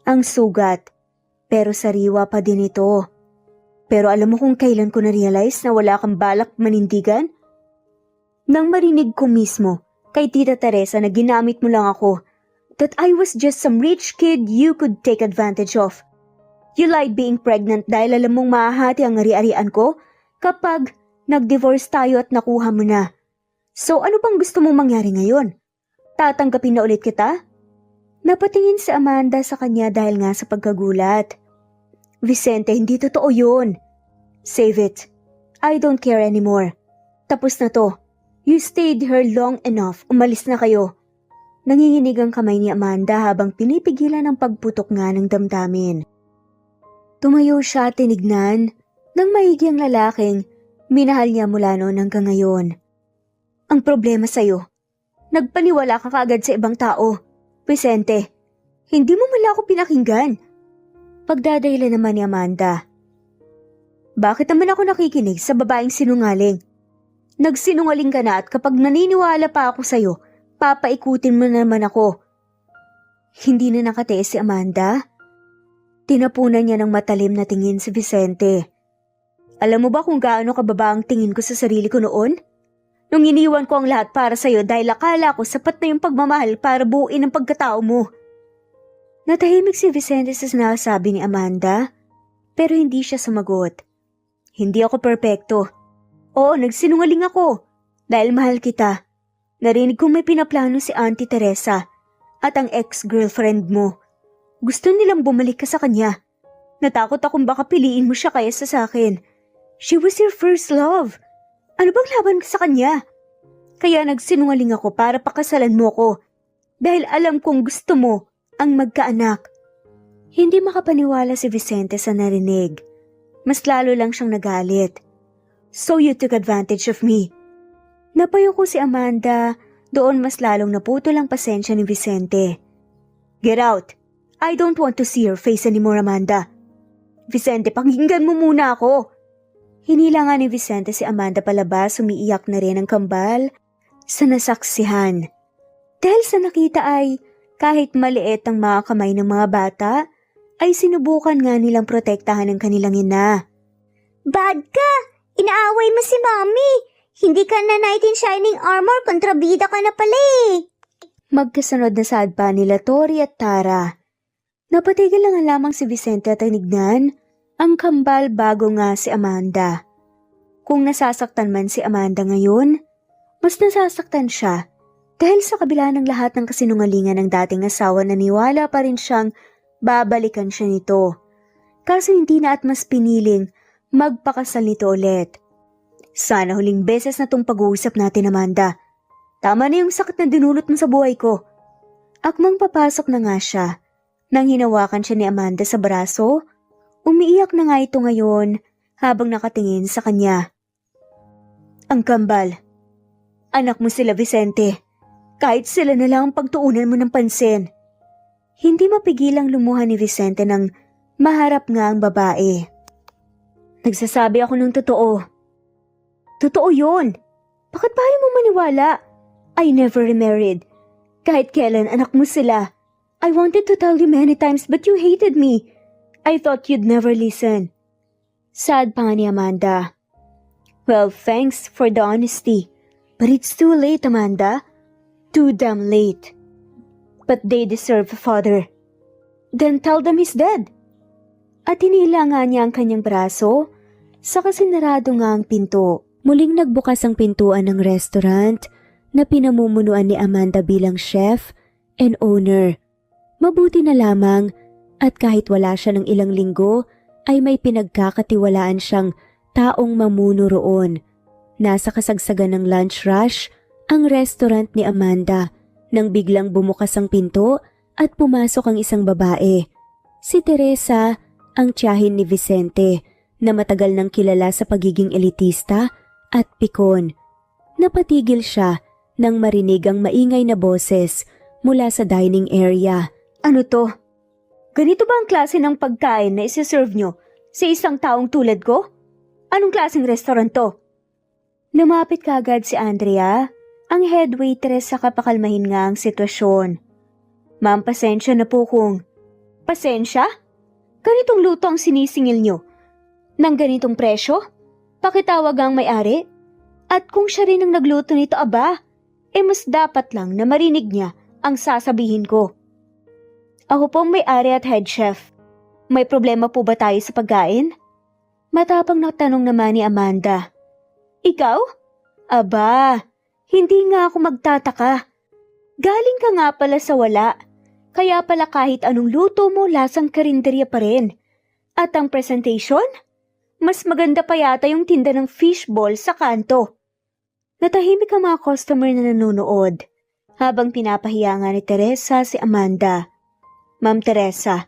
ang sugat. Pero sariwa pa din ito. Pero alam mo kung kailan ko na-realize na wala kang balak manindigan? Nang marinig ko mismo kay Tita Teresa na ginamit mo lang ako, that I was just some rich kid you could take advantage of. You lied being pregnant dahil alam mong mahahati ang ari-arian ko kapag nag-divorce tayo at nakuha mo na. So ano pang gusto mong mangyari ngayon? Tatanggapin na ulit kita? Napatingin si Amanda sa kanya dahil nga sa pagkagulat. Vicente, hindi totoo yun. Save it. I don't care anymore. Tapos na to. You stayed here long enough. Umalis na kayo. Nanginginig ang kamay ni Amanda habang pinipigilan ang pagputok nga ng damdamin. Tumayo siya at tinignan ng maigi ang lalaking minahal niya mula noon hanggang ngayon. Ang problema sa'yo, nagpaniwala ka kaagad sa ibang tao. Vicente, hindi mo mula ako pinakinggan. Pagdadahilan naman ni Amanda. Bakit naman ako nakikinig sa babaeng sinungaling? Nagsinungaling ka na at kapag naniniwala pa ako sa'yo, papaikutin mo naman ako. Hindi na nakatiis si Amanda. Tinapunan niya ng matalim na tingin si Vicente. Alam mo ba kung gaano kababa ang tingin ko sa sarili ko noon? Nung iniwan ko ang lahat para sa'yo dahil akala ko sapat na yung pagmamahal para buuin ang pagkatao mo. Natahimik si Vicente sa sinasabi ni Amanda, pero hindi siya sumagot. Hindi ako perpekto. Oo, nagsinungaling ako dahil mahal kita. Narinig kong may pinaplano si Auntie Teresa at ang ex-girlfriend mo. Gusto nilang bumalik ka sa kanya. Natakot akong baka piliin mo siya kaysa sa akin. She was your first love. Ano bang laban ka sa kanya? Kaya nagsinungaling ako para pakasalan mo ko dahil alam kong gusto mo ang magkaanak. Hindi makapaniwala si Vicente sa narinig. Mas lalo lang siyang nagalit. So you took advantage of me. Napayuko si Amanda, doon mas lalong naputol ang pasensya ni Vicente. Get out! I don't want to see your face anymore, Amanda. Vicente, pakinggan mo muna ako. Hinila nga ni Vicente si Amanda palabas, umiiyak na rin ang kambal sa nasaksihan. Dahil sa nakita ay kahit maliit ang mga kamay ng mga bata, ay sinubukan nga nilang protektahan ang kanilang ina. Bad ka! Inaaway mo si Mommy! Hindi ka na knight in shining armor, kontrabida ka na pala eh! Magkasunod na saad pa nila Tori at Tara. Napatigil lang lamang si Vicente at tinignan ang kambal bago nga si Amanda. Kung nasasaktan man si Amanda ngayon, mas nasasaktan siya dahil sa kabila ng lahat ng kasinungalingan ng dating asawa naniwala pa rin siyang babalikan siya nito. Kaso hindi na at mas piniling magpakasal nito ulit. Sana huling beses na tong pag-uusap natin, Amanda. Tama na yung sakit na dinulot mo sa buhay ko. Akmang papasok na nga siya. Nang hinawakan siya ni Amanda sa braso, umiiyak na nga ito ngayon habang nakatingin sa kanya. Ang kambal. Anak mo sila, Vicente. Kahit sila na lang ang pagtuunan mo ng pansin. Hindi mapigilang lumuha ni Vicente nang maharap nga ang babae. Nagsasabi ako ng totoo. Totoo yun. Bakit ba ayaw mo maniwala? I never remarried. Kahit kailan anak mo sila. I wanted to tell you many times but you hated me. I thought you'd never listen. Sad pa nga ni Amanda. Well, thanks for the honesty. But it's too late, Amanda. Too damn late. But they deserve a father. Then tell them he's dead. At hinila nga niya ang kanyang braso. Sa kasinarado nga ang pinto. Muling nagbukas ang pintuan ng restaurant na pinamumunuan ni Amanda bilang chef and owner. Mabuti na lamang at kahit wala siya ng ilang linggo ay may pinagkakatiwalaan siyang taong mamuno roon. Nasa kasagsagan ng lunch rush ang restaurant ni Amanda nang biglang bumukas ang pinto at pumasok ang isang babae. Si Teresa, ang tiyahin ni Vicente na matagal nang kilala sa pagiging elitista at pikon. Napatigil siya nang marinig ang maingay na boses mula sa dining area. Ano to? Ganito ba ang klase ng pagkain na isi-serve nyo sa isang taong tulad ko? Anong klaseng restaurant to? Lumapit kaagad si Andrea, ang head waitress sa kapakalmahin nga ang sitwasyon. Ma'am, pasensya na po kung... Pasensya? Ganitong luto ang sinisingil nyo? Nang ganitong presyo? Pakitawag ang may-ari? At kung siya rin ang nagluto nito, aba, mas dapat lang na marinig niya ang sasabihin ko. Ako pong may-ari at head chef. May problema po ba tayo sa pagkain? Matapang na tanong naman ni Amanda. Ikaw? Aba, hindi nga ako magtataka. Galing ka nga pala sa wala. Kaya pala kahit anong luto mo, lasang karinderya pa rin. At ang presentation? Mas maganda pa yata yung tinda ng fishball sa kanto. Natahimik ang mga customer na nanonood habang pinapahiya nga ni Teresa si Amanda. Ma'am Teresa,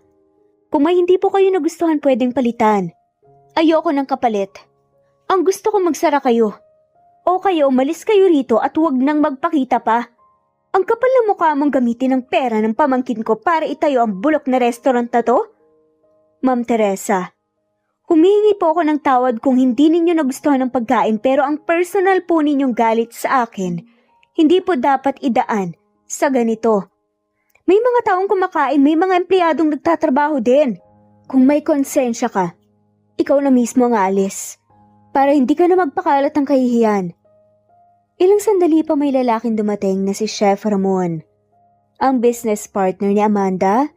kung may hindi po kayo nagustuhan pwedeng palitan. Ayoko ng kapalit. Ang gusto ko magsara kayo. O kayo umalis kayo rito at huwag nang magpakita pa. Ang kapal na mukha mong gamitin ng pera ng pamangkin ko para itayo ang bulok na restaurant na to? Ma'am Teresa, humihingi po ako ng tawad kung hindi ninyo nagustuhan ng pagkain pero ang personal po ninyong galit sa akin, hindi po dapat idaan sa ganito. May mga taong kumakain, may mga empleyadong nagtatrabaho din. Kung may konsensya ka, ikaw na mismo ang alis para hindi ka na magpakalat ng kahihiyan. Ilang sandali pa may lalaking dumating na si Chef Ramon, ang business partner ni Amanda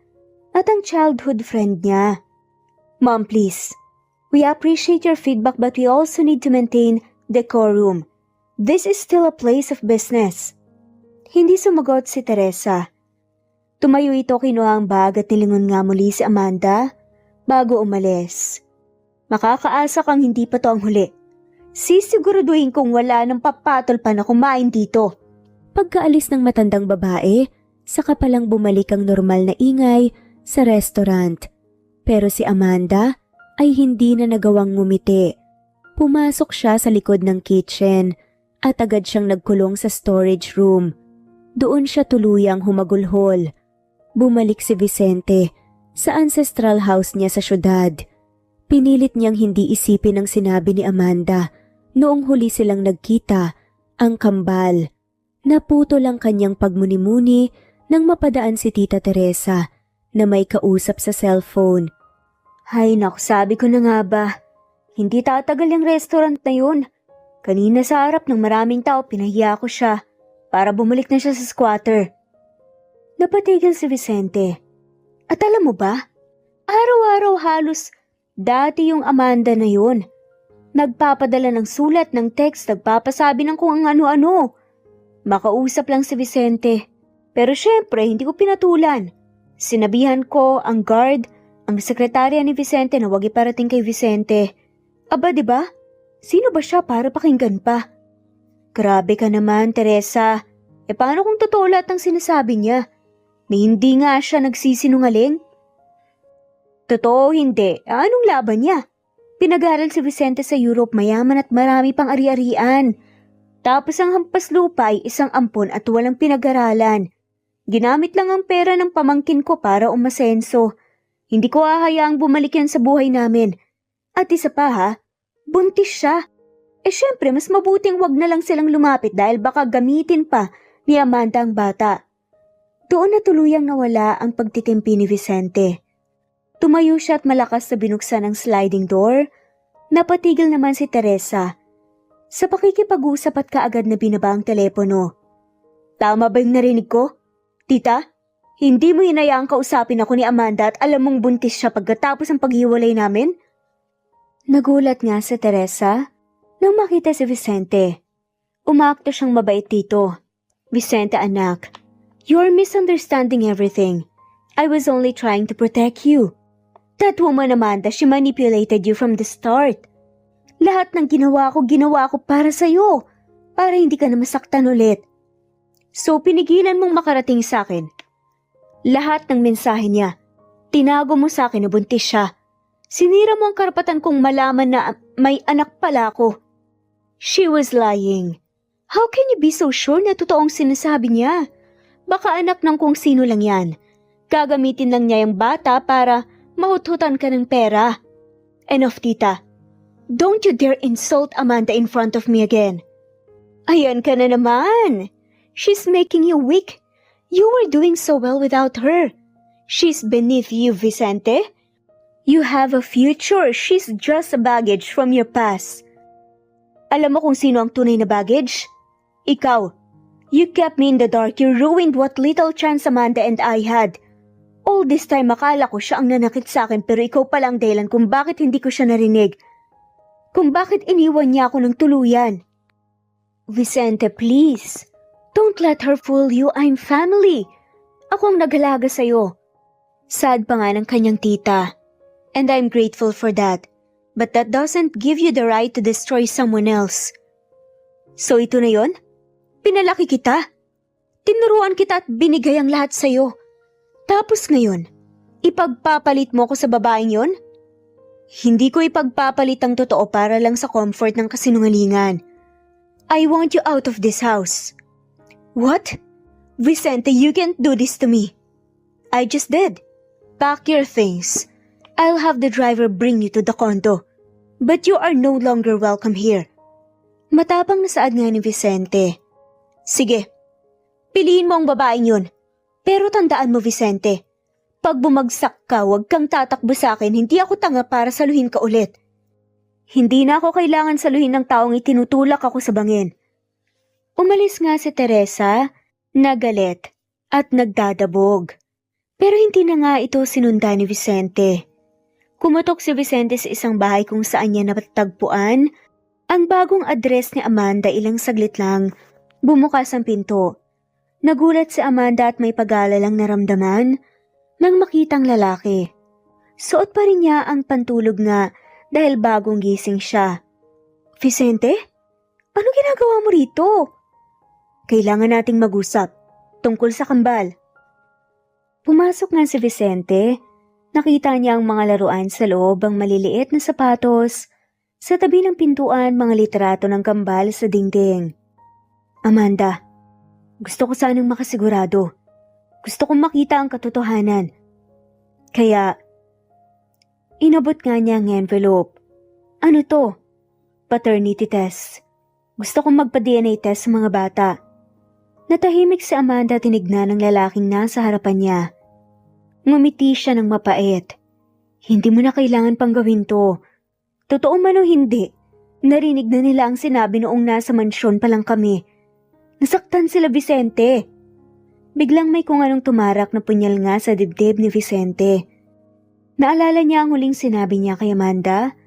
at ang childhood friend niya. Ma'am, please. We appreciate your feedback but we also need to maintain decorum. This is still a place of business. Hindi sumagot si Teresa. Tumayo ito, kinuha ang bag at nilingon nga muli si Amanda bago umalis. Makakaasa kang hindi pa to ang huli. Sisiguraduhin kong wala nang papatol pa na kumain dito. Pagkaalis ng matandang babae, saka palang bumalik ang normal na ingay sa restaurant. Pero si Amanda ay hindi na nagawang ngumiti. Pumasok siya sa likod ng kitchen at agad siyang nagkulong sa storage room. Doon siya tuluyang humagulhol. Bumalik si Vicente sa ancestral house niya sa syudad. Pinilit niyang hindi isipin ang sinabi ni Amanda noong huli silang nagkita, ang kambal. Naputo lang kanyang pagmuni-muni nang mapadaan si Tita Teresa na may kausap sa cellphone. Hay naku, sabi ko na nga ba, hindi tatagal yung restaurant na yun. Kanina sa harap ng maraming tao pinahiya ko siya para bumalik na siya sa squatter. Napatigil si Vicente. At alam mo ba, araw-araw halos dati yung Amanda na yun. Nagpapadala ng sulat, ng text, nagpapasabi ng kung ang ano-ano. Makausap lang si Vicente. Pero syempre, hindi ko pinatulan. Sinabihan ko ang guard, ang sekretarya ni Vicente na wag iparating kay Vicente. Aba, diba? Sino ba siya para pakinggan pa? Grabe ka naman, Teresa. Paano kung totoo lahat ng sinasabi niya? Na hindi nga siya nagsisinungaling? Totoo hindi. Anong laban niya? Pinag-aral si Vicente sa Europe, mayaman at marami pang ari-arian. Tapos ang hampas lupa ay isang ampon at walang pinag-aralan. Ginamit lang ang pera ng pamangkin ko para umasenso. Hindi ko hahayaang bumalik yan sa buhay namin. At isa pa ha, buntis siya. Syempre mas mabuting wag na lang silang lumapit dahil baka gamitin pa ni Amanda ang bata. Doon na tuluyang nawala ang pagtitimpi ni Vicente. Tumayo siya at malakas na binuksan ang sliding door. Napatigil naman si Teresa. Sa pakikipag-usap at kaagad na binaba ang telepono. Tama ba yung narinig ko? Tita, hindi mo hinayaang kausapin ako ni Amanda at alam mong buntis siya pagkatapos ang paghiwalay namin? Nagulat nga si Teresa nang makita si Vicente. Umaakto siyang mabait dito. Vicente anak, you're misunderstanding everything. I was only trying to protect you. That woman Amanda, she manipulated you from the start. Lahat ng ginawa ko para sa'yo. Para hindi ka na masaktan ulit. So pinigilan mong makarating sa akin. Lahat ng mensahe niya, tinago mo sa akin na buntis siya. Sinira mo ang karapatan kong malaman na may anak pala ako. She was lying. How can you be so sure na totoong sinasabi niya? Baka anak ng kung sino lang yan. Gagamitin lang niya yung bata para mahuthutan ka ng pera. Enough, tita. Don't you dare insult Amanda in front of me again. Ayan ka na naman. She's making you weak. You were doing so well without her. She's beneath you, Vicente. You have a future. She's just a baggage from your past. Alam mo kung sino ang tunay na baggage? Ikaw. You kept me in the dark. You ruined what little chance Amanda and I had. All this time akala ko siya ang nanakit sa akin pero ikaw pala ang dahilan kung bakit hindi ko siya narinig. Kung bakit iniwan niya ako ng tuluyan. Vicente, please. Don't let her fool you. I'm family. Ako ang nag-alaga sa'yo. Sad pa nga ng kanyang tita. And I'm grateful for that. But that doesn't give you the right to destroy someone else. So ito na yon? Pinalaki kita. Tinuruan kita at binigay ang lahat sa'yo. Tapos ngayon, ipagpapalit mo ko sa babaeng yon? Hindi ko ipagpapalit ang totoo para lang sa comfort ng kasinungalingan. I want you out of this house. What? Vicente, you can't do this to me. I just did. Pack your things. I'll have the driver bring you to the condo. But you are no longer welcome here. Matapang na saad nga ni Vicente. Sige, piliin mo ang babaeng yun. Pero tandaan mo, Vicente, pag bumagsak ka, huwag kang tatakbo sa akin, hindi ako tanga para saluhin ka ulit. Hindi na ako kailangan saluhin ng taong itinutulak ako sa bangin. Umalis nga si Teresa, nagalit, at nagdadabog. Pero hindi na nga ito sinunda ni Vicente. Kumutok si Vicente sa isang bahay kung saan niya natatagpuan ang bagong address ni Amanda. Ilang saglit lang, bumukas ang pinto. Nagulat si Amanda at may pag-aalalang naramdaman nang makitang lalaki. Suot pa rin niya ang pantulog nga dahil bagong gising siya. Vicente? Ano ginagawa mo rito? Kailangan nating mag-usap tungkol sa kambal. Pumasok nga si Vicente. Nakita niya ang mga laruan sa loob, ang maliliit na sapatos. Sa tabi ng pintuan, mga litrato ng kambal sa dingding. Amanda, gusto ko sanang makasigurado. Gusto kong makita ang katotohanan. Kaya, inabot nga niya ang envelope. Ano to? Paternity test. Gusto kong magpa-DNA test sa mga bata. Natahimik si Amanda, tinignan ng lalaking nasa harapan niya. Ngumiti siya ng mapait. Hindi mo na kailangan pang gawin to. Totoo man o hindi, narinig na nila ang sinabi noong nasa mansyon pa lang kami. Nasaktan sila, Vicente. Biglang may kung anong tumarak na punyal nga sa dibdib ni Vicente. Naalala niya ang huling sinabi niya kay Amanda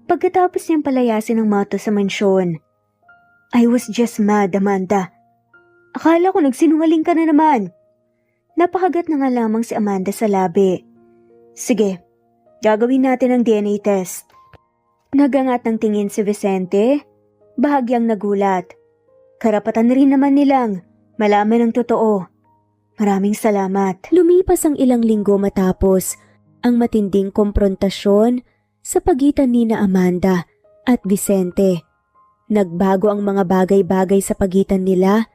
pagkatapos niyang palayasin ang moto sa mansyon. I was just mad, Amanda. Akala ko nagsinungaling ka na naman. Napakagat na nga lamang si Amanda sa labi. Sige, gagawin natin ang DNA test. Nagangat ng tingin si Vicente, bahagyang nagulat. Karapatan rin naman nilang malaman ang totoo. Maraming salamat. Lumipas ang ilang linggo matapos ang matinding komprontasyon sa pagitan ni na Amanda at Vicente. Nagbago ang mga bagay-bagay sa pagitan nila,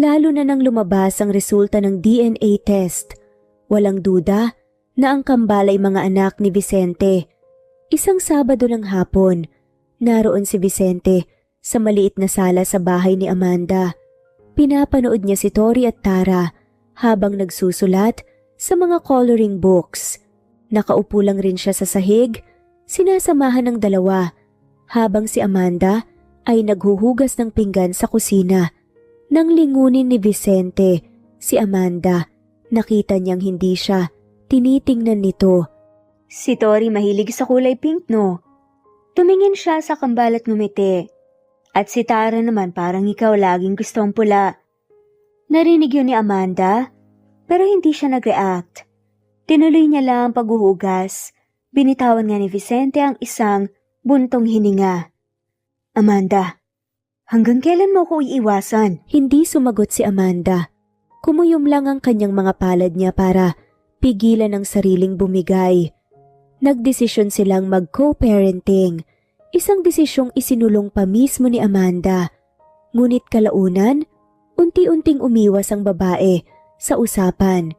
lalo na nang lumabas ang resulta ng DNA test. Walang duda na ang kambal ay mga anak ni Vicente. Isang Sabado ng hapon, naroon si Vicente sa maliit na sala sa bahay ni Amanda. Pinapanood niya si Tori at Tara habang nagsusulat sa mga coloring books. Nakaupo lang rin siya sa sahig, sinasamahan ng dalawa, habang si Amanda ay naghuhugas ng pinggan sa kusina. Nang lingunin ni Vicente si Amanda, nakita niyang hindi siya tinitingnan nito. Si Tori mahilig sa kulay pink, no? Tumingin siya sa kambal at ngumiti. At si Tara naman parang ikaw laging gusto ang pula. Narinig yun ni Amanda, pero hindi siya nag-react. Tinuloy niya lang ang paghuhugas. Binitawan nga ni Vicente ang isang buntong hininga. Amanda, hanggang kailan mo ko iiwasan? Hindi sumagot si Amanda. Kumuyom lang ang kanyang mga palad niya para pigilan ang sariling bumigay. Nagdesisyon silang mag-co-parenting, isang desisyong isinulong pa mismo ni Amanda. Ngunit kalaunan, unti-unting umiwas ang babae sa usapan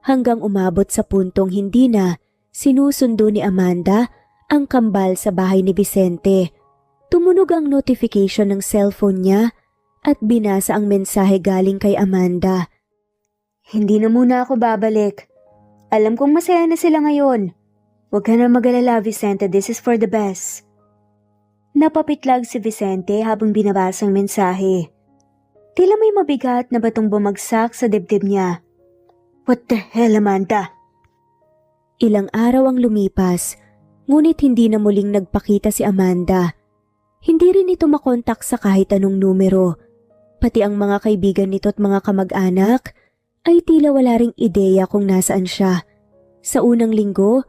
hanggang umabot sa puntong hindi na sinusundo ni Amanda ang kambal sa bahay ni Vicente. Tumunog ang notification ng cellphone niya at binasa ang mensahe galing kay Amanda. Hindi na muna ako babalik. Alam kong masaya na sila ngayon. Huwag ka na mag-alala, Vicente, this is for the best. Napapitlag si Vicente habang binabasa ang mensahe. Tila may mabigat na batong bumagsak sa dibdib niya. What the hell, Amanda? Ilang araw ang lumipas, ngunit hindi na muling nagpakita si Amanda. Hindi rin ito makontak sa kahit anong numero. Pati ang mga kaibigan nito at mga kamag-anak ay tila wala ring ideya kung nasaan siya. Sa unang linggo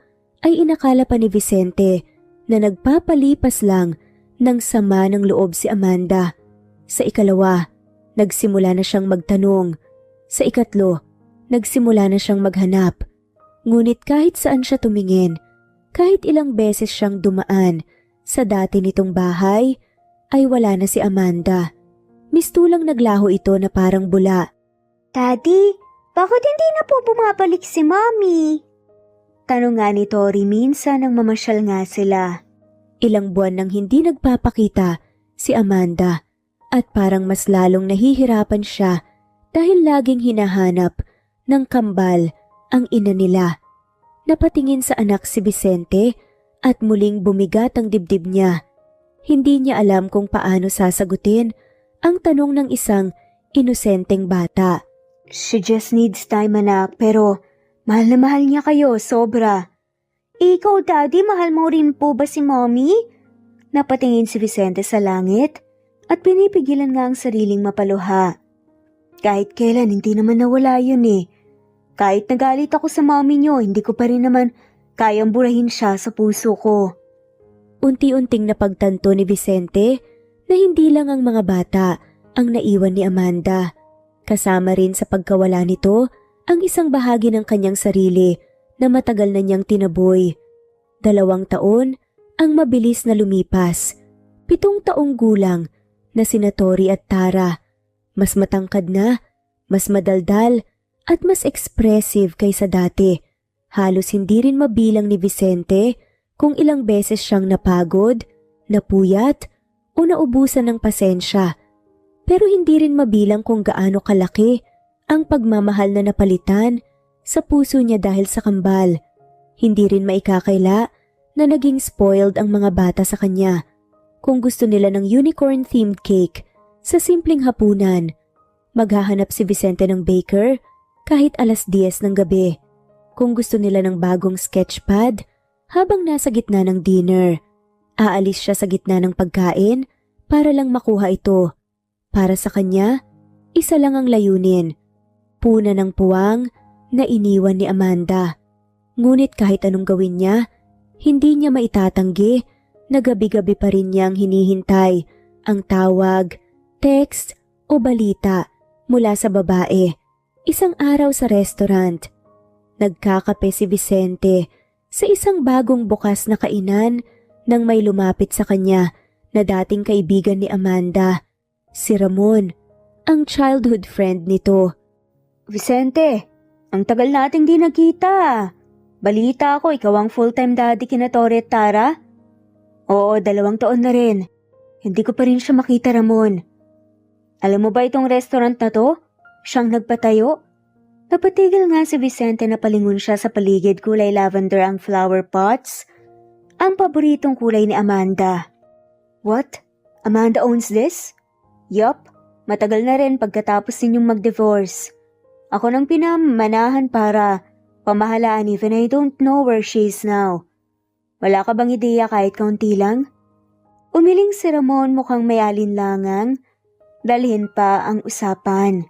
ay inakala pa ni Vicente na nagpapalipas lang ng sama ng loob si Amanda. Sa ikalawa, nagsimula na siyang magtanong. Sa ikatlo, nagsimula na siyang maghanap. Ngunit kahit saan siya tumingin, kahit ilang beses siyang dumaan sa dati nitong bahay, ay wala na si Amanda. Mistulang naglaho ito na parang bula. Daddy, bakit hindi na po bumabalik si Mommy? Tanong nga ni Tori minsan nang mamasyal nga sila. Ilang buwan nang hindi nagpapakita si Amanda at parang mas lalong nahihirapan siya dahil laging hinahanap ng kambal ang ina nila. Napatingin sa anak si Vicente at muling bumigat ang dibdib niya. Hindi niya alam kung paano sasagutin ang tanong ng isang inosenteng bata. She just needs time, anak, pero mahal na mahal niya kayo, sobra. Ikaw, Daddy, mahal mo rin po ba si Mommy? Napatingin si Vicente sa langit at pinipigilan nga ang sariling mapaluha. Kahit kailan, hindi naman nawala yun eh. Kahit nagalit ako sa mommy niyo, hindi ko pa rin naman kayang burahin siya sa puso ko. Unti-unting napagtanto ni Vicente na hindi lang ang mga bata ang naiwan ni Amanda. Kasama rin sa pagkawala nito ang isang bahagi ng kanyang sarili na matagal na niyang tinaboy. 2 taon ang mabilis na lumipas. 7 taong gulang na sina Tori at Tara. Mas matangkad na, mas madaldal at mas expressive kaysa dati. Halos hindi rin mabilang ni Vicente kung ilang beses siyang napagod, napuyat o naubusan ng pasensya. Pero hindi rin mabilang kung gaano kalaki ang pagmamahal na napalitan sa puso niya dahil sa kambal. Hindi rin maikakaila na naging spoiled ang mga bata sa kanya. Kung gusto nila ng unicorn-themed cake sa simpleng hapunan, maghahanap si Vicente ng baker kahit 10:00 ng gabi. Kung gusto nila ng bagong sketchpad habang nasa gitna ng dinner, aalis siya sa gitna ng pagkain para lang makuha ito. Para sa kanya, isa lang ang layunin, puna ng puwang na iniwan ni Amanda. Ngunit kahit anong gawin niya, hindi niya maitatanggi na gabi-gabi pa rin niyang hinihintay ang tawag, text o balita mula sa babae. Isang araw sa restaurant, nagkakape si Vicente sa isang bagong bukas na kainan nang may lumapit sa kanya na dating kaibigan ni Amanda, si Ramon, ang childhood friend nito. Vicente, ang tagal nating di nagkita. Balita ko, ikaw ang full-time daddy kina Tori at Tara? Oo, 2 taon na rin. Hindi ko pa rin siya makita, Ramon. Alam mo ba itong restaurant na to? Siyang nagpatayo? Napatigil nga si Vicente na palingon siya sa paligid, kulay lavender ang flower pots. Ang paboritong kulay ni Amanda. What? Amanda owns this? Yup, matagal na rin pagkatapos ninyong mag-divorce. Ako nang pinamanahan para pamahalaan even I don't know where she is now. Wala ka bang ideya kahit kaunti lang? Umiling si Ramon mukhang may alinlangang. Dalhin pa ang usapan.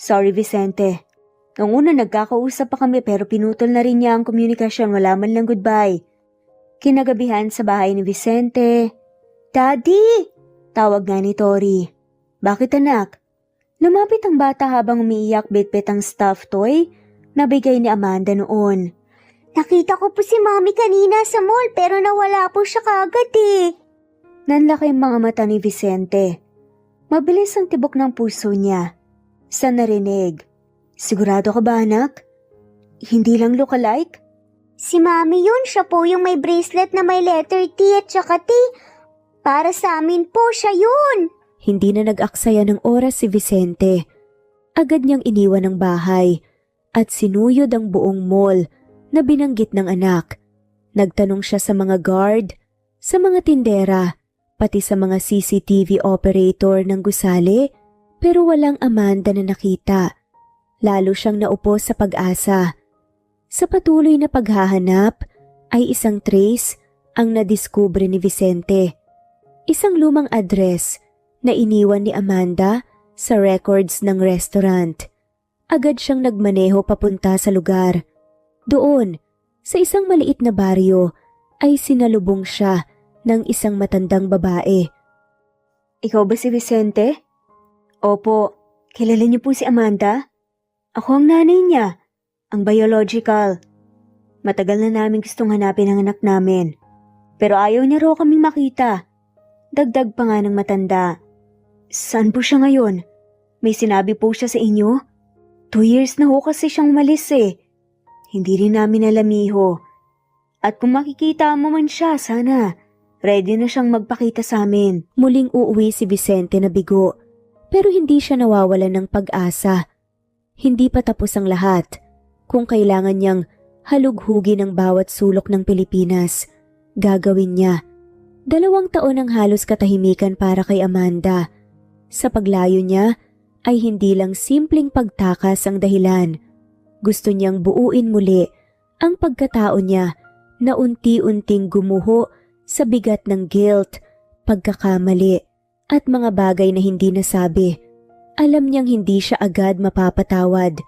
Sorry Vicente. Nung una nagkakausap pa kami pero pinutol na rin niya ang komunikasyon, wala man lang goodbye. Kinagabihan sa bahay ni Vicente. Daddy! Tawag nga ni Tori. Bakit anak? Lumapit ang bata habang umiiyak bitbit ang stuffed toy na bigay ni Amanda noon. Nakita ko po si Mommy kanina sa mall pero nawala po siya kaagad eh. Nanlaki ang mga mata ni Vicente. Mabilis ang tibok ng puso niya. Sa narinig. Sigurado ka ba anak? Hindi lang lookalike? Si Mommy yun, siya po yung may bracelet na may letter T at saka T. Para sa amin po, siya yun. Hindi na nag-aksaya ng oras si Vicente. Agad niyang iniwan ang bahay at sinuyod ang buong mall na binanggit ng anak. Nagtanong siya sa mga guard, sa mga tindera, pati sa mga CCTV operator ng gusali, pero walang Amanda na nakita. Lalo siyang naupo sa pag-asa. Sa patuloy na paghahanap ay isang trace ang nadiskubre ni Vicente. Isang lumang address na iniwan ni Amanda sa records ng restaurant. Agad siyang nagmaneho papunta sa lugar. Doon, sa isang maliit na baryo, ay sinalubong siya ng isang matandang babae. Ikaw ba si Vicente? Opo, kilala niyo po si Amanda? Ako ang nanay niya, ang biological. Matagal na namin gustong hanapin ang anak namin. Pero ayaw niya raw kaming makita. Dagdag pa nga ng matanda. Saan po siya ngayon? May sinabi po siya sa inyo? 2 years na ho kasi siyang umalis eh. Hindi rin namin alamiho. At kung makikita mo man siya, sana ready na siyang magpakita sa amin. Muling uuwi si Vicente na bigo, pero hindi siya nawawalan ng pag-asa. Hindi pa tapos ang lahat. Kung kailangan niyang halughugin ang bawat sulok ng Pilipinas, gagawin niya. 2 taon ang halos katahimikan para kay Amanda. Sa paglayo niya ay hindi lang simpleng pagtakas ang dahilan. Gusto niyang buuin muli ang pagkatao niya na unti-unting gumuho sa bigat ng guilt, pagkakamali at mga bagay na hindi nasabi. Alam niyang hindi siya agad mapapatawad,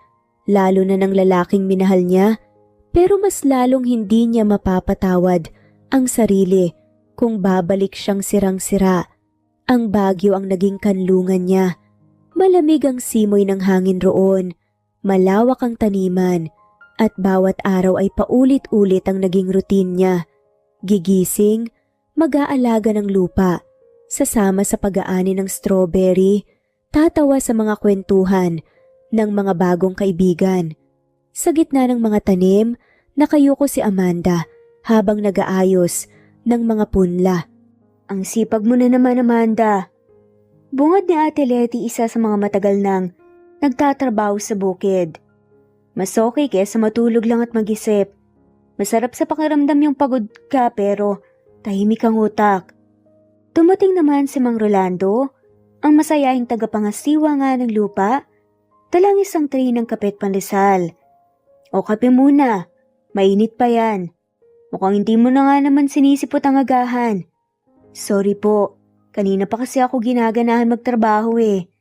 lalo na ng lalaking minahal niya, pero mas lalong hindi niya mapapatawad ang sarili kung babalik siyang sirang-sira. Ang Baguio ang naging kanlungan niya. Malamig ang simoy ng hangin roon, malawak ang taniman, at bawat araw ay paulit-ulit ang naging routine niya. Gigising, mag-aalaga ng lupa, sasama sa pag-aani ng strawberry, tatawa sa mga kwentuhan ng mga bagong kaibigan. Sa gitna ng mga tanim, nakayuko si Amanda habang nag-aayos ng mga punla. Ang sipag mo na naman, Amanda. Bungad ni Ate Letty, isa sa mga matagal nang nagtatrabaho sa bukid. Mas okay kaysa matulog lang at mag-isip. Masarap sa pakiramdam yung pagod ka pero tahimik ang utak. Dumating naman si Mang Rolando, ang masayahing tagapangasiwa nga ng lupa, dalang isang tray ng kapet panlisal. O kape muna, mainit pa yan. Mukhang hindi mo na nga naman sinisipot ang agahan. Sorry po, kanina pa kasi ako ginaganahan magtrabaho eh.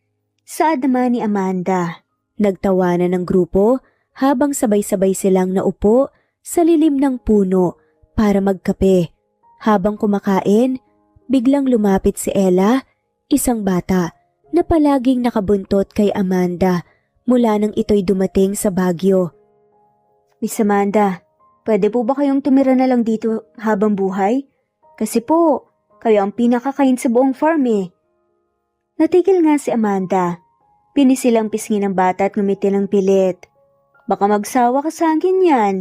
Saad naman ni Amanda. Nagtawanan ng grupo habang sabay-sabay silang naupo sa lilim ng puno para magkape. Habang kumakain, biglang lumapit si Ella, isang bata na palaging nakabuntot kay Amanda mula nang ito'y dumating sa Baguio. Miss Amanda, pwede po ba kayong tumira na lang dito habang buhay? Kasi po, kayo ang pinakakain sa buong farm eh. Natigil nga si Amanda. Pinisilang pisngi ng bata at ngumiti ng pilit. Baka magsawa ka sa akin yan.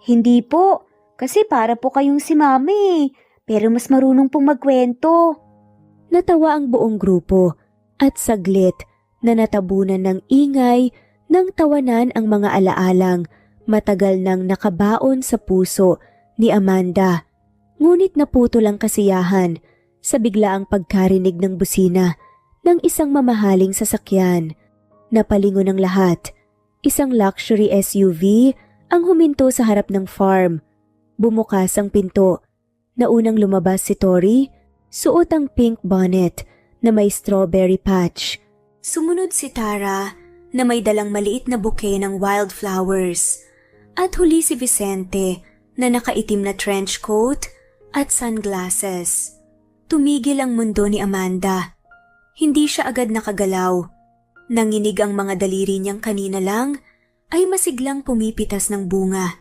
Hindi po, kasi para po kayong si Mami, pero mas marunong pong magkwento. Natawa ang buong grupo at saglit na natabunan ng ingay ng tawanan ang mga alaalang matagal nang nakabaon sa puso ni Amanda. Ngunit naputol ang kasiyahan sa biglaang pagkarinig ng busina ng isang mamahaling sasakyan. Napalingon ang lahat. Isang luxury SUV ang huminto sa harap ng farm. Bumukas ang pinto. Naunang lumabas si Tori, suot ang pink bonnet na may strawberry patch. Sumunod si Tara na may dalang maliit na bouquet ng wildflowers. At huli si Vicente na nakaitim na trench coat at sunglasses. Tumigil ang mundo ni Amanda. Hindi siya agad nakagalaw. Nanginig ang mga daliri niyang kanina lang ay masiglang pumipitas ng bunga.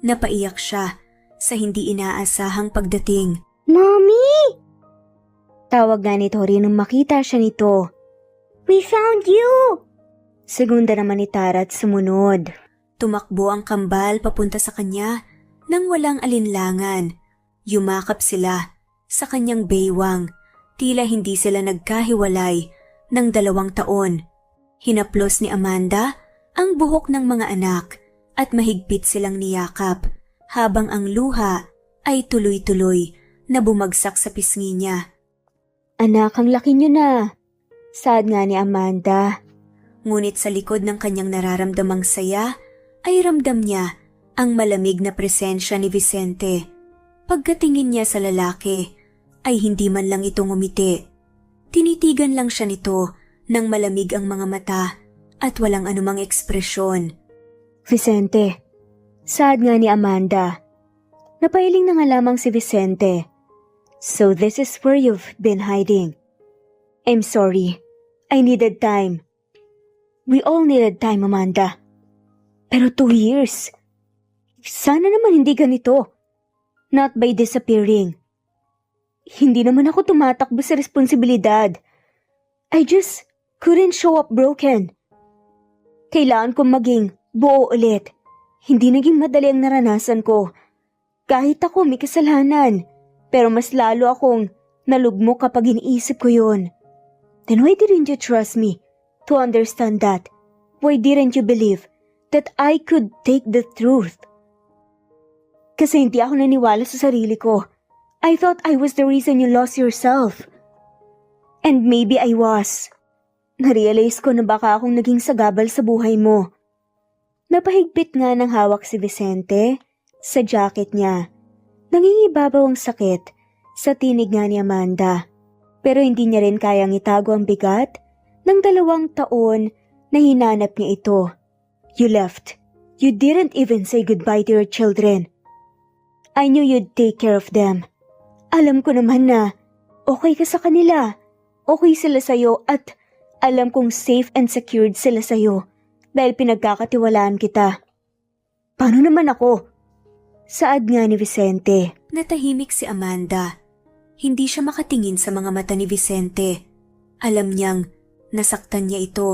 Napaiyak siya sa hindi inaasahang pagdating. Mommy! Tawag nga ni Tori nung makita siya nito. We found you! Segunda naman ni Tara at sumunod. Tumakbo ang kambal papunta sa kanya nang walang alinlangan. Yumakap sila sa kanyang baywang. Tila hindi sila nagkahiwalay ng 2 taon. Hinaplos ni Amanda ang buhok ng mga anak at mahigpit silang niyakap habang ang luha ay tuloy-tuloy na bumagsak sa pisngi niya. Anak, ang laki niyo na. Sad nga ni Amanda. Ngunit sa likod ng kanyang nararamdamang saya ay ramdam niya ang malamig na presensya ni Vicente. Pagkatingin niya sa lalaki ay hindi man lang ito ngumiti. Tinitigan lang siya nito nang malamig ang mga mata at walang anumang ekspresyon. Vicente, sad nga ni Amanda. Napailing na nga lamang si Vicente. So this is where you've been hiding. I'm sorry. I needed time. We all needed time, Amanda. Pero 2 years. Sana naman hindi ganito. Not by disappearing. Hindi naman ako tumatakbo sa responsibilidad. I just couldn't show up broken. Kailangan kong maging buo ulit. Hindi naging madali ang naranasan ko. Kahit ako may kasalanan. Pero mas lalo akong nalugmok kapag iniisip ko yun. Then why didn't you trust me to understand that? Why didn't you believe that I could take the truth? Kasi hindi ako naniwala sa sarili ko. I thought I was the reason you lost yourself. And maybe I was. Narealize ko na baka akong naging sagabal sa buhay mo. Napahigpit nga ng hawak si Vicente sa jacket niya. Nangingibabaw ang sakit sa tinig nga ni Amanda. Pero hindi niya rin kayang itago ang bigat ng 2 taon na hinanap niya ito. You left. You didn't even say goodbye to your children. I knew you'd take care of them. Alam ko naman na okay ka sa kanila. Okay sila sa'yo at alam kong safe and secured sila sa'yo dahil pinagkakatiwalaan kita. Paano naman ako? Saad nga ni Vicente. Natahimik si Amanda. Hindi siya makatingin sa mga mata ni Vicente. Alam niyang nasaktan niya ito.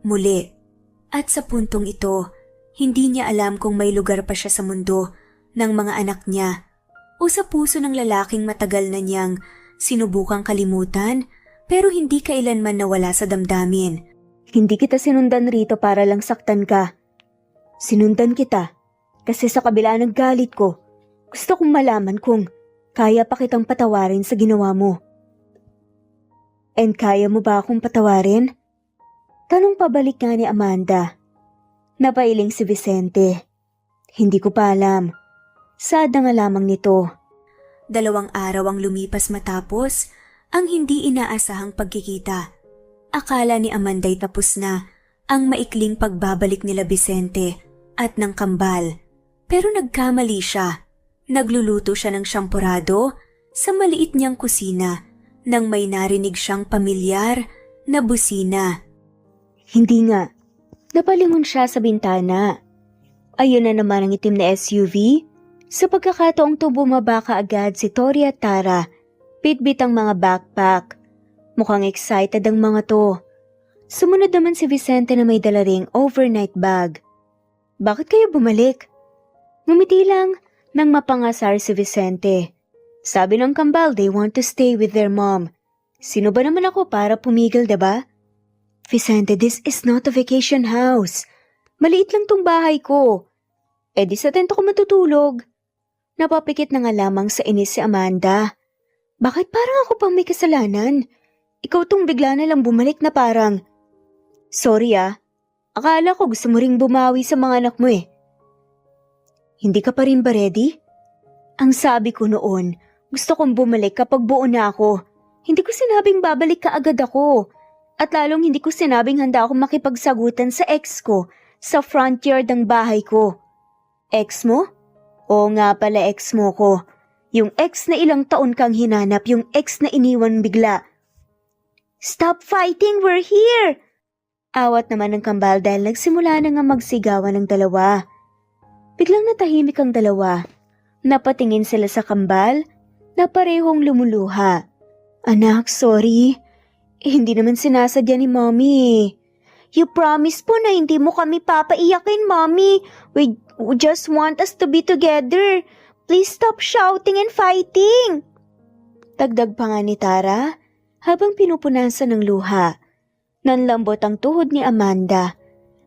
Muli. At sa puntong ito, hindi niya alam kung may lugar pa siya sa mundo ng mga anak niya o sa puso ng lalaking matagal na niyang sinubukang kalimutan pero hindi kailanman nawala sa damdamin. Hindi kita sinundan rito para lang saktan ka. Sinundan kita kasi sa kabila ng galit ko, gusto kong malaman kung kaya pa kitang patawarin sa ginawa mo. And kaya mo ba akong patawarin? Tanong pabalik nga ni Amanda. Napailing si Vicente. Hindi ko pa alam. Sad na nga lamang nito. 2 araw ang lumipas matapos ang hindi inaasahang pagkikita. Akala ni Amanda'y tapos na ang maikling pagbabalik nila Vicente at ng kambal. Pero nagkamali siya. Nagluluto siya ng syampurado sa maliit niyang kusina nang may narinig siyang pamilyar na busina. Hindi nga. Napalingon siya sa bintana. Ayun na naman ang itim na SUV. Sa pagkakataong to bumaba kaagad si Tori at Tara. Bitbit ang mga backpack. Mukhang excited ang mga to. Sumunod naman si Vicente na may dala ring overnight bag. Bakit kayo bumalik? Ngumiti lang nang mapangasar si Vicente. Sabi ng kambal they want to stay with their mom. Sino ba naman ako para pumigil, diba? Vicente, this is not a vacation house. Maliit lang tong bahay ko. Eh di sa tento ko matutulog. Napapikit na nga lamang sa inis si Amanda. Bakit parang ako pang may kasalanan? Ikaw tong bigla na lang bumalik na parang... Sorry akala ko gusto mo ring bumawi sa mga anak mo eh. Hindi ka pa rin ba ready? Ang sabi ko noon, gusto kong bumalik kapag buo na ako. Hindi ko sinabing babalik ka agad ako. At lalong hindi ko sinabing handa akong makipagsagutan sa ex ko sa front yard ng bahay ko. Ex mo? Oo nga pala ex mo ko. Yung ex na ilang taon kang hinanap, yung ex na iniwan bigla. Stop fighting, we're here! Awat naman ng kambal dahil nagsimula na nga magsigawan ng dalawa. Biglang natahimik ang dalawa. Napatingin sila sa kambal na parehong lumuluha. Anak, sorry. Hindi naman sinasadya ni Mommy. You promise po na hindi mo kami papaiyakin, Mommy. We just want us to be together. Please stop shouting and fighting. Dagdag pa nga ni Tara habang pinupunasan ng luha. Nanlambot ang tuhod ni Amanda.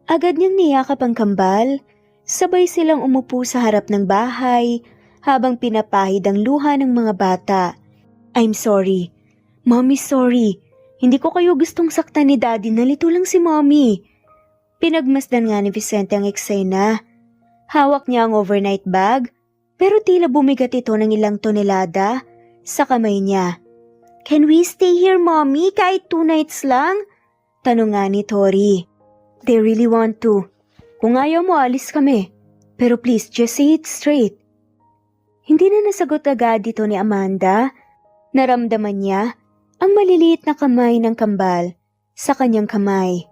Agad niyang niyakap ang kambal. Sabay silang umupo sa harap ng bahay habang pinapahid ang luha ng mga bata. I'm sorry. Mommy, sorry. Hindi ko kayo gustong saktan ni Daddy, nalito lang si Mommy. Pinagmasdan nga ni Vicente ang eksena. Hawak niya ang overnight bag, pero tila bumigat ito ng ilang tonelada sa kamay niya. Can we stay here, Mommy, kahit 2 nights lang? Tanong nga ni Tori. They really want to. Kung ayaw mo, alis kami. Pero please, just say it straight. Hindi na nasagot agad dito ni Amanda. Naramdaman niya ang maliliit na kamay ng kambal sa kanyang kamay.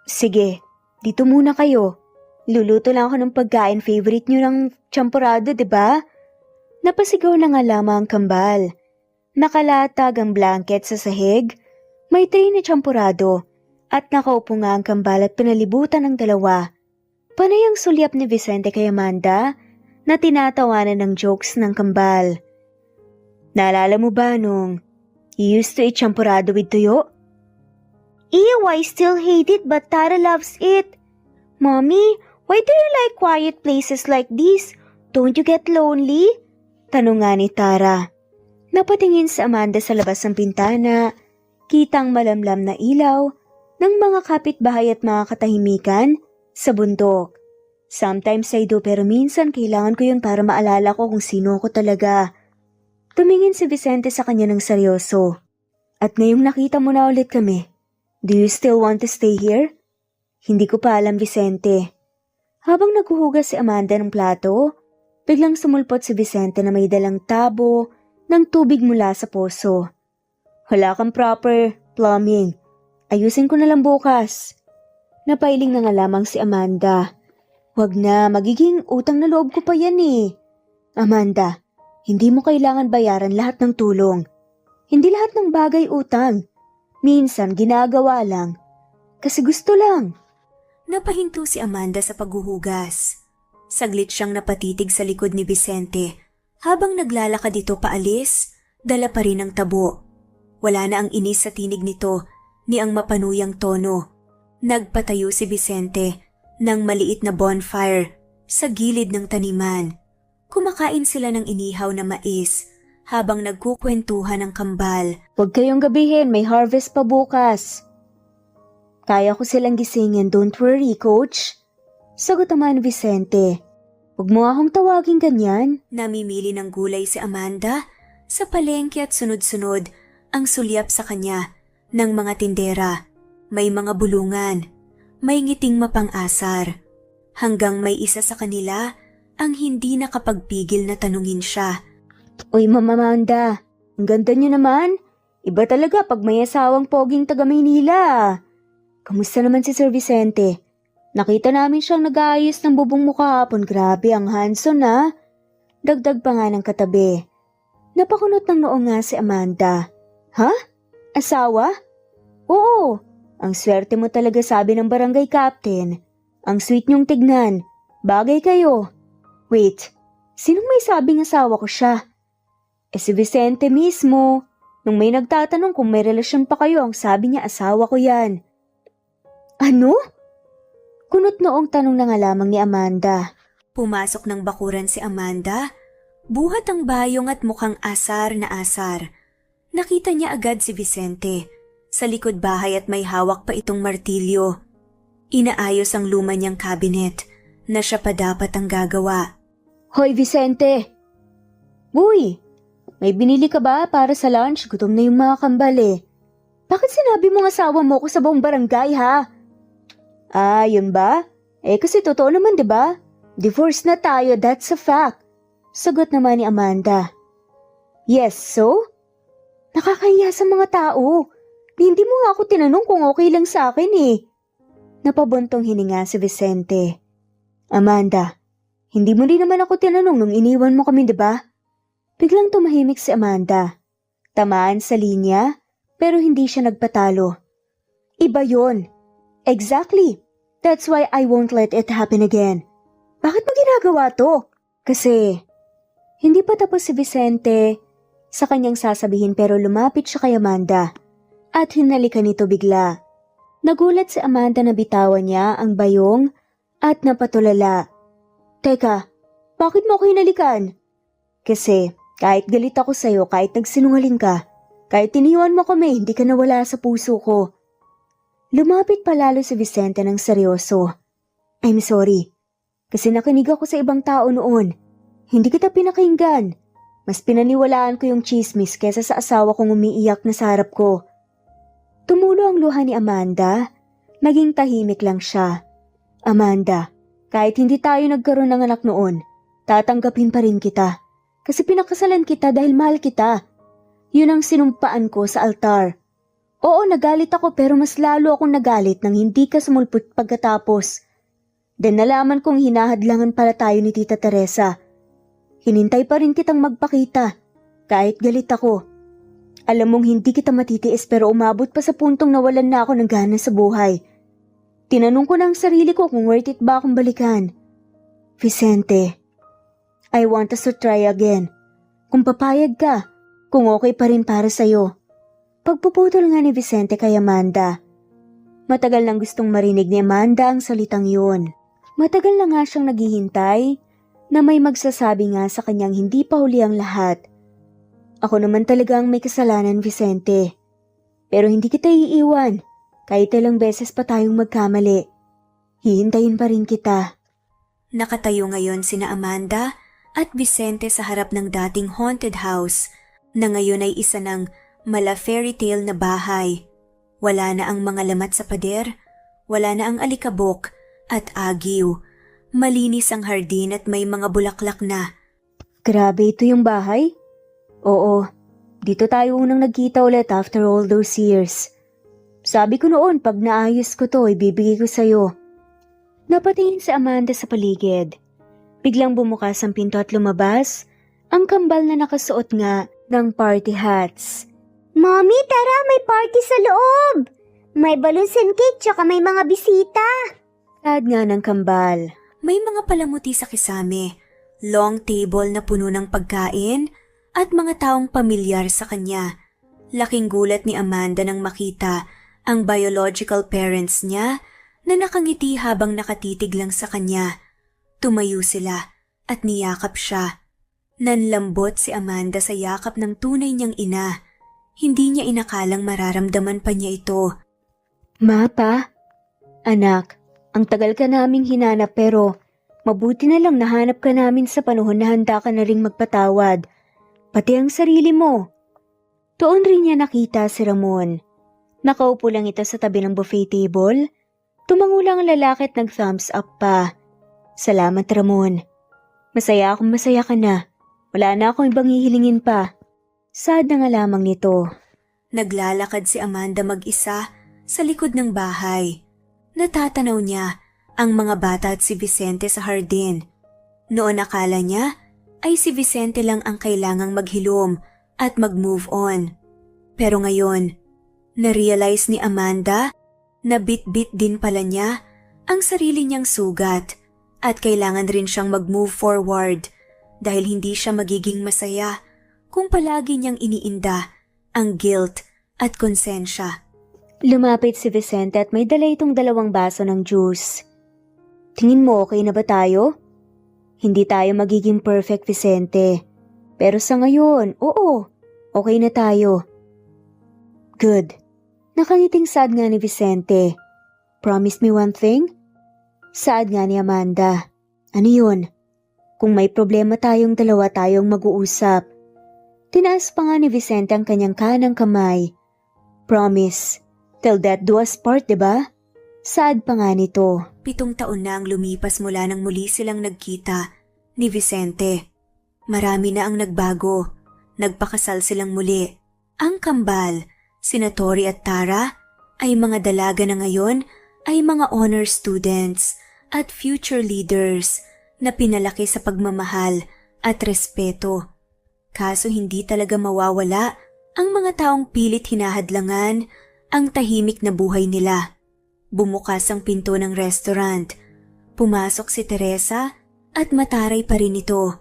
Sige, dito muna kayo. Luluto lang ako ng pagkain, favorite niyo ng champurado, diba? Napasigaw na nga lamang ang kambal. Nakalatag ang blanket sa sahig, may tray na champurado, at nakaupo nga ang kambal at pinalibutan ng dalawa. Panay ang sulyap ni Vicente kay Amanda na tinatawanan ng jokes ng kambal. Naalala mo ba nung you used to eat champurado with tuyo? Ew, I still hate it but Tara loves it. Mommy, why do you like quiet places like this? Don't you get lonely? Tanong nga ni Tara. Napatingin si Amanda sa labas ng pintana, kitang malamlam na ilaw ng mga kapitbahay at mga katahimikan sa bundok. Sometimes I do pero minsan kailangan ko yun para maalala ko kung sino ako talaga. Tumingin si Vicente sa kanya ng seryoso. At ngayong nakita mo na ulit kami, do you still want to stay here? Hindi ko pa alam, Vicente. Habang naghuhugas si Amanda ng plato, biglang sumulpot si Vicente na may dalang tabo ng tubig mula sa poso. Wala kang proper plumbing. Ayusin ko na lang bukas. Napailing na nga lamang si Amanda. Wag na, magiging utang na loob ko pa yan eh. Amanda, hindi mo kailangan bayaran lahat ng tulong. Hindi lahat ng bagay utang. Minsan ginagawa lang. Kasi gusto lang. Napahinto si Amanda sa paghuhugas. Saglit siyang napatitig sa likod ni Vicente. Habang naglalakad ito paalis, dala pa rin ang tabo. Wala na ang inis sa tinig nito ni ang mapanuyang tono. Nagpatayo si Vicente ng maliit na bonfire sa gilid ng taniman. Kumakain sila ng inihaw na mais habang nagkukwentuhan ng kambal. Huwag kayong gabihin, may harvest pa bukas. Kaya ko silang gisingin, don't worry, coach. Sagot naman ni Vicente. Huwag mo akong tawagin ganyan. Namimili ng gulay si Amanda sa palengke at sunod-sunod ang sulyap sa kanya ng mga tindera. May mga bulungan, may ngiting mapang-asar. Hanggang may isa sa kanila ang hindi nakapagpigil na tanungin siya. Uy, Mama Amanda, ang ganda niyo naman. Iba talaga pag may asawang poging taga Maynila. Kamusta naman si Sir Vicente? Nakita namin siyang nag-aayos ng bubong mo kahapon. Grabe, ang handsome na. Dagdag pa nga ng katabi. Napakunot ng noo nga si Amanda. Ha? Asawa? Oo. Ang swerte mo talaga, sabi ng barangay captain. Ang sweet niyong tignan. Bagay kayo. Wait, sinong may sabing asawa ko siya? Si Vicente mismo. Nung may nagtatanong kung may relasyon pa kayo, ang sabi niya asawa ko yan. Ano? Kunot noong tanong na nga lamang ni Amanda. Pumasok ng bakuran si Amanda. Buhat ang bayong at mukhang asar na asar. Nakita niya agad si Vicente. Sa likod bahay at may hawak pa itong martilyo. Inaayos ang luma niyang cabinet na siya pa dapat ang gagawa. Hoy Vicente! Uy! May binili ka ba para sa lunch? Gutom na yung mga kambal eh. Bakit sinabi mong asawa mo ko sa buong barangay ha? Ah, yun ba? Kasi totoo naman 'di ba? Divorce na tayo, that's a fact. Sagot naman ni Amanda. Yes, so? Nakakahiya sa mga tao. Hindi mo nga ako tinanong kung okay lang sa akin eh. Napabuntong hininga si Vicente. Amanda, hindi mo rin naman ako tinanong nung iniwan mo kami, di ba? Biglang tumahimik si Amanda. Tamaan sa linya, pero hindi siya nagpatalo. Iba yon. Exactly. That's why I won't let it happen again. Bakit mo ginagawa to? Kasi, hindi pa tapos si Vicente sa kanyang sasabihin pero lumapit siya kay Amanda at hinalikan nito bigla. Nagulat si Amanda na bitawan niya ang bayong at napatulala. Teka, bakit mo ako hinalikan? Kasi kahit galit ako sa'yo, kahit nagsinungaling ka, kahit iniwan mo kami, hindi ka nawala sa puso ko. Lumapit palalo si Vicente ng seryoso. I'm sorry, kasi nakinig ako sa ibang tao noon. Hindi kita pinakinggan. Mas pinaniwalaan ko yung chismis kesa sa asawa kong umiiyak na sa harap ko. Tumulo ang luha ni Amanda. Naging tahimik lang siya. Amanda, kahit hindi tayo nagkaroon ng anak noon, tatanggapin pa rin kita. Kasi pinakasalan kita dahil mahal kita. Yun ang sinumpaan ko sa altar. Oo, nagalit ako pero mas lalo akong nagalit nang hindi ka sumulpot pagkatapos. Then nalaman kong hinahadlangan pala tayo ni Tita Teresa. Hinintay pa rin kitang magpakita, kahit galit ako. Alam mong hindi kita matitiis pero umabot pa sa puntong nawalan na ako ng gana sa buhay. Tinanong ko ng sarili ko kung worth it ba akong balikan. Vicente, I want us to try again. Kung papayag ka, kung okay pa rin para sa'yo. Pagpuputol nga ni Vicente kay Amanda. Matagal nang gustong marinig ni Amanda ang salitang yun. Matagal na nga siyang naghihintay na may magsasabi nga sa kanyang hindi pa huli ang lahat. Ako naman talaga ang may kasalanan, Vicente. Pero hindi kita iiwan. Kahit ilang beses pa tayong magkamali. Hihintayin pa rin kita. Nakatayo ngayon sina Amanda at Vicente sa harap ng dating haunted house na ngayon ay isa ng mala fairy tale na bahay. Wala na ang mga lamat sa pader, wala na ang alikabok at agiw. Malinis ang hardin at may mga bulaklak na. Grabe ito yung bahay? Oo, dito tayo unang nagkita ulit after all those years. Sabi ko noon pag naayos ko to, ibibigay ko sa'yo. Napatingin si Amanda sa paligid. Biglang bumukas ang pinto at lumabas ang kambal na nakasuot nga ng party hats. Mommy, tara, may party sa loob! May balloons and cake tsaka may mga bisita. Sad nga ng kambal. May mga palamuti sa kisame, long table na puno ng pagkain at mga taong pamilyar sa kanya. Laking gulat ni Amanda nang makita ang biological parents niya na nakangiti habang nakatitig lang sa kanya. Tumayo sila at niyakap siya. Nanlambot si Amanda sa yakap ng tunay niyang ina. Hindi niya inakalang mararamdaman pa niya ito. Mapa, anak, ang tagal ka naming hinanap pero mabuti na lang nahanap ka namin sa panahon na handa ka na ring magpatawad. Pati ang sarili mo. Doon rin niya nakita si Ramon. Nakaupo lang ito sa tabi ng buffet table. Tumango lang ang lalaki at nag-thumbs up pa. Salamat Ramon. Masaya akong masaya ka na. Wala na akong ibang hihilingin pa. Sad na nga lamang nito. Naglalakad si Amanda mag-isa sa likod ng bahay. Natatanaw niya ang mga bata at si Vicente sa hardin. Noon akala niya ay si Vicente lang ang kailangang maghilom at mag-move on. Pero ngayon, na-realize ni Amanda na bit-bit din pala niya ang sarili niyang sugat at kailangan rin siyang mag-move forward dahil hindi siya magiging masaya kung palagi niyang iniinda ang guilt at konsensya. Lumapit si Vicente at may dala itong 2 baso ng juice. Tingin mo okay na ba tayo? Hindi tayo magiging perfect, Vicente. Pero sa ngayon, oo, okay na tayo. Good. Nakangiting sad nga ni Vicente. Promise me one thing? Sad nga ni Amanda. Ano yun? Kung may problema tayong dalawa tayong mag-uusap. Tinaas pa nga ni Vicente ang kanyang kanang kamay. Promise, till death do us part, diba? Sad pa nga nito. 7 taon na ang lumipas mula nang muli silang nagkita ni Vicente. Marami na ang nagbago. Nagpakasal silang muli. Ang kambal, sina Tori at Tara, ay mga dalaga na ngayon ay mga honor students at future leaders na pinalaki sa pagmamahal at respeto. Kaso hindi talaga mawawala ang mga taong pilit hinahadlangan ang tahimik na buhay nila. Bumukas ang pinto ng restaurant. Pumasok si Teresa at mataray pa rin ito.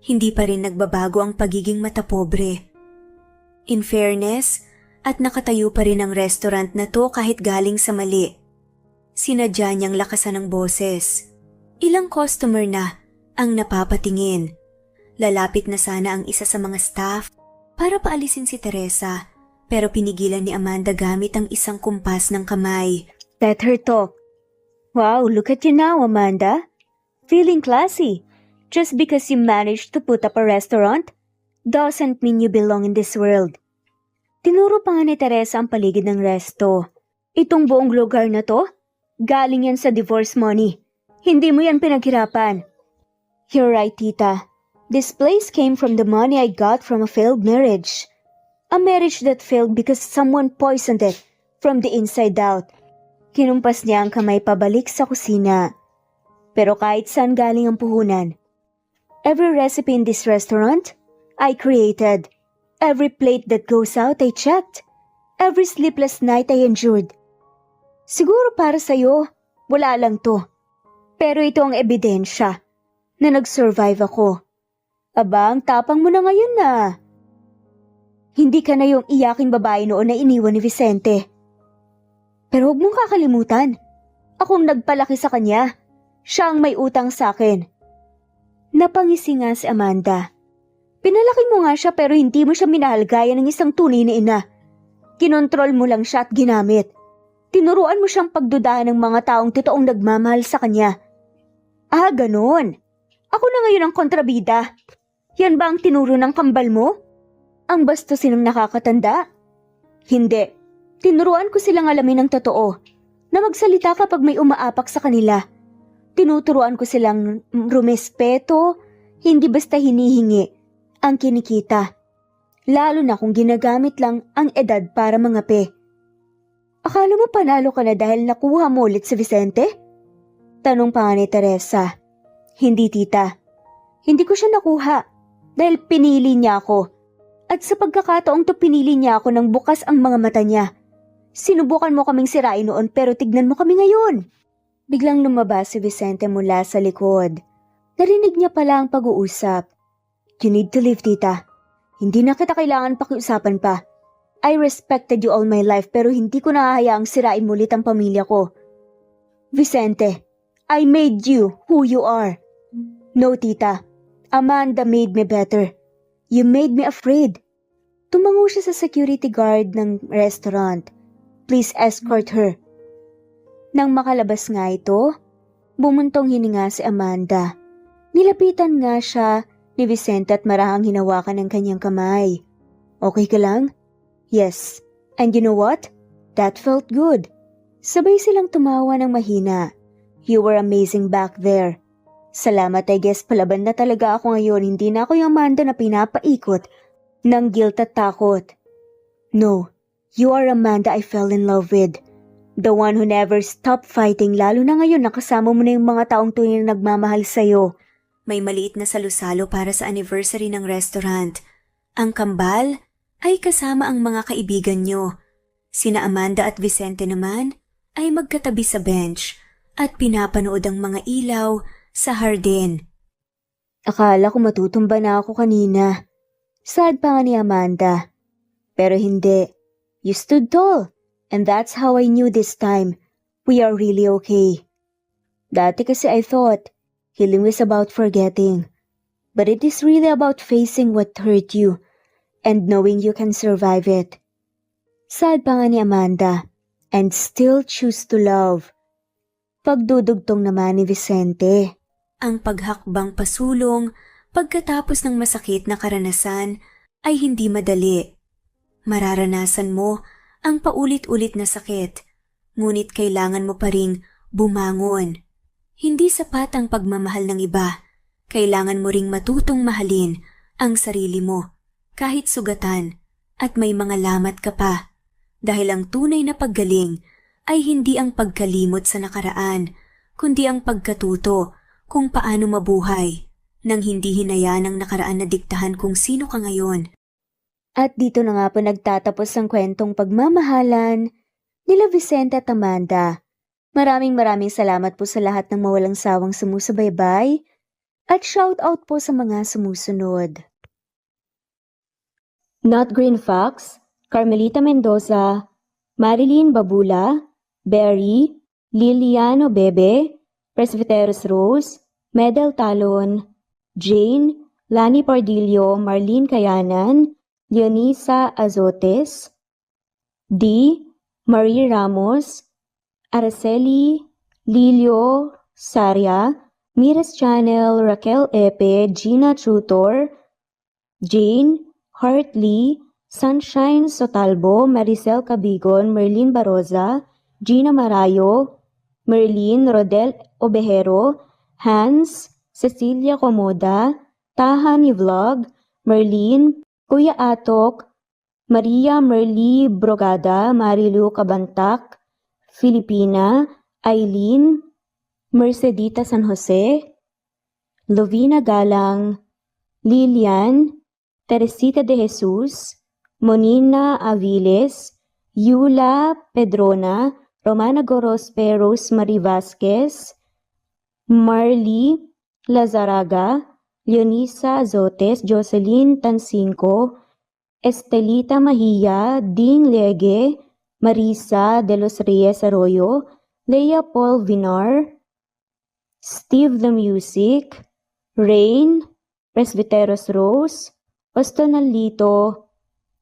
Hindi pa rin nagbabago ang pagiging matapobre. In fairness, at nakatayo pa rin ang restaurant na to kahit galing sa mali. Sinadya niyang lakasan ng boses. Ilang customer na ang napapatingin. Lalapit na sana ang isa sa mga staff para paalisin si Teresa, pero pinigilan ni Amanda gamit ang isang kumpas ng kamay. Let her talk. Wow, look at you now, Amanda. Feeling classy. Just because you managed to put up a restaurant doesn't mean you belong in this world. Tinuro pa nga ni Teresa ang paligid ng resto. Itong buong lugar na to, galing yan sa divorce money. Hindi mo yan pinaghirapan. You're right, tita. This place came from the money I got from a failed marriage. A marriage that failed because someone poisoned it from the inside out. Kinumpas niya ang kamay pabalik sa kusina. Pero kahit saan galing ang puhunan, every recipe in this restaurant, I created. Every plate that goes out, I checked. Every sleepless night I endured. Siguro para sa'yo, wala lang to. Pero ito ang ebidensya na nag-survive ako. Aba, ang tapang mo na ngayon na. Hindi ka na yung iyaking babae noon na iniwan ni Vicente. Pero huwag mong kakalimutan, akong nagpalaki sa kanya. Siya ang may utang sa akin. Napangisi nga si Amanda. Pinalaki mo nga siya pero hindi mo siya minahal gaya ng isang tunay na ina. Kinontrol mo lang siya at ginamit. Tinuruan mo siyang pagdudahan ng mga taong totoong nagmamahal sa kanya. Ah, ganon. Ako na ngayon ang kontrabida. Yan ba ang tinuro ng kambal mo? Ang bastusin ng nakakatanda? Hindi. Tinuruan ko silang alamin ang totoo, na magsalita kapag may umaapak sa kanila. Tinuturuan ko silang rumespeto, hindi basta hinihingi ang kinikita. Lalo na kung ginagamit lang ang edad para mangapi. Akala mo panalo ka na dahil nakuha mo ulit si Vicente? Tanong pa nga ni Teresa. Hindi, tita. Hindi ko siya nakuha dahil pinili niya ako. At sa pagkakataong to pinili niya ako nang bukas ang mga mata niya. Sinubukan mo kaming sirain noon pero tignan mo kami ngayon. Biglang lumabas si Vicente mula sa likod. Narinig niya pala ang pag-uusap. You need to leave, tita. Hindi na kita kailangan pakiusapan pa. I respected you all my life pero hindi ko nahahayaang sirain mo ulit ang pamilya ko. Vicente, I made you who you are. No, tita. Amanda made me better. You made me afraid. Tumango siya sa security guard ng restaurant. Please escort her. Nang makalabas nga ito, bumuntong hininga si Amanda. Nilapitan nga siya ni Vicente at marahang hinawakan ng kanyang kamay. Okay ka lang? Yes. And you know what? That felt good. Sabay silang tumawa ng mahina. You were amazing back there. Salamat, I guess palaban na talaga ako ngayon. Hindi na ako yung Amanda na pinapaikot ng guilt at takot. No, you are Amanda I fell in love with. The one who never stopped fighting lalo na ngayon nakasama mo na yung mga taong tunay na nagmamahal sa'yo. May maliit na salusalo para sa anniversary ng restaurant. Ang kambal ay kasama ang mga kaibigan nyo. Sina Amanda at Vicente naman ay magkatabi sa bench at pinapanood ang mga ilaw sa hardin. Akala ko matutumba na ako kanina. Sad pa nga ni Amanda. Pero hindi. You stood tall. And that's how I knew this time we are really okay. Dati kasi I thought healing was about forgetting. But it is really about facing what hurt you and knowing you can survive it. Sad pa nga ni Amanda. And still choose to love. Pagdudugtong naman ni Vicente. Ang paghakbang pasulong pagkatapos ng masakit na karanasan ay hindi madali. Mararanasan mo ang paulit-ulit na sakit, ngunit kailangan mo pa ring bumangon. Hindi sapat ang pagmamahal ng iba. Kailangan mo ring matutong mahalin ang sarili mo, kahit sugatan, at may mga lamat ka pa. Dahil ang tunay na paggaling ay hindi ang pagkalimot sa nakaraan, kundi ang pagkatuto kung paano mabuhay nang hindi hinayaan ng nakaraan na diktahan kung sino ka ngayon. At dito na nga po nagtatapos ang kwentong pagmamahalan nila Vicente at Amanda. Maraming salamat po sa lahat ng mawalang sawang sumusubaybay at shout out po sa mga sumusunod. Not Green Fox, Carmelita Mendoza, Marilyn Babula, Berry, Liliano Bebe, Presbyteros Rose, Medel Talon, Jane, Lani Pardillo, Marlene Kayanan, Leonisa Azotes, D. Marie Ramos, Araceli, Lilio Saria, Miras Channel, Raquel Epe, Gina Tutor, Jane, Hartley, Sunshine Sotalbo, Maricel Cabigon, Merlin Baroza, Gina Marayo, Merlin Rodel Obejero, Hans, Cecilia Comoda, Tahan Vlog, Merlin, Kuya Atok, Maria Merly Brogada, Marilu Cabantac, Filipina, Eileen, Mercedita San Jose, Lovina Galang, Lilian, Teresita de Jesus, Monina Aviles, Yula Pedrona, Romana Gorospe, Rosemary Vasquez, Marly Lazaraga, Leonisa Azotes, Jocelyn Tancinco, Estelita Mahia, Ding Lege, Marisa de los Reyes Arroyo, Leia Paul Vinar, Steve the Music, Rain, Presbyteros Rose, Ostonalito,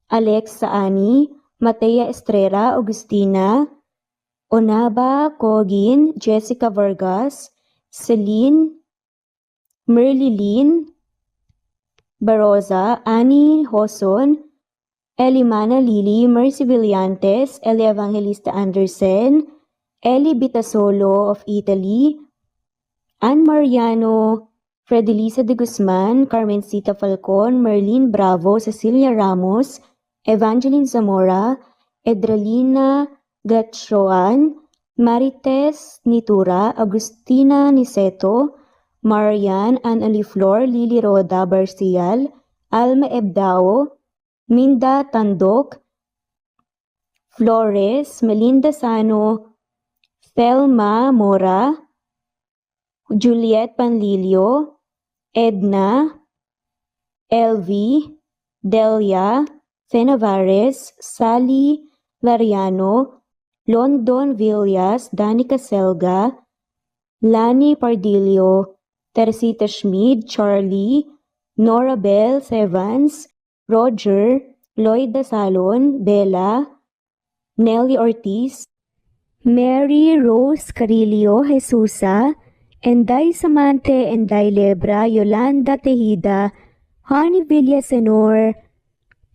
Alexa Ani, Matea Estrera, Agustina, Onaba Cogin, Jessica Vargas, Celine, Merlilyn Baroza, Annie Hoson, Elimana Lili, Mercy Villantes, Eli Evangelista Anderson, Eli Bitasolo of Italy, Ann Mariano, Fredelisa de Guzman, Carmencita Falcon, Merlin Bravo, Cecilia Ramos, Evangeline Zamora, Edralina Gatchoan, Marites Nitura, Agustina Niceto, Marian, Ann Aliflor, Lily Roda Barcial, Alma Ebdao, Minda Tandok, Flores, Melinda Sano, Thelma Mora, Juliet Panlilio, Edna, Elvie, Delia, Fenavares, Sally Lariano, London Villas, Danica Selga, Lani Pardillo, Teresita Schmid, Charlie, Nora Bell Evans, Roger, Lloyd Dasalon, Bella, Nelly Ortiz, Mary Rose Carillo Jesusa, Enday Samante, Enday Lebra, Yolanda Tejida, Honey Villasenor,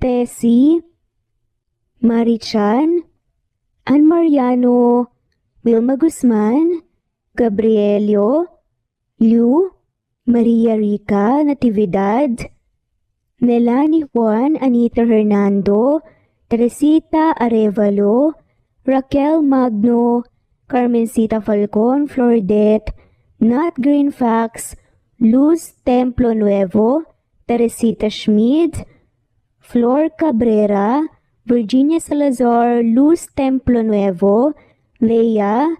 Tessie, Marichan, Ann Mariano, Wilma Guzman, Gabrielio, Liu, Maria Rica Natividad, Melanie Juan, Anita Hernando, Teresita Arevalo, Raquel Magno, Carmencita Falcon, Flordet, Nat Green Fax, Luz Templo Nuevo, Teresita Schmid, Flor Cabrera, Virginia Salazar, Luz Templo Nuevo, Leia,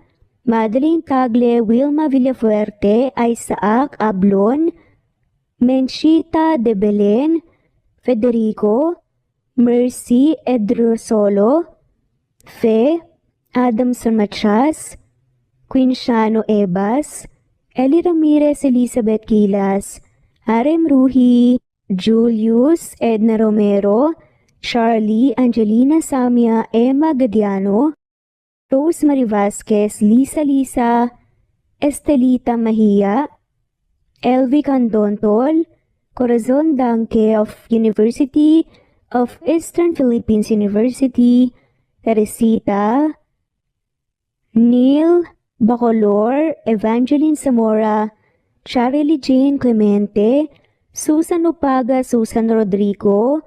Madeline Tagle, Wilma Villafuerte, Isaac Ablon, Menchita de Belen, Federico, Mercy Edrosolo, Fe, Adamson Machas, Quinciano Ebas, Eli Ramirez Elizabeth Gilas, Arem Ruhi, Julius Edna Romero, Charlie Angelina Samia, Emma Gadiano, Rosemary Vasquez, Lisa, Estelita Mahia, Elvi Candontol, Corazon Danke of University of Eastern Philippines University, Teresita, Neil Bacolor, Evangeline Zamora, Charlie Jane Clemente, Susan Upaga, Susan Rodrigo,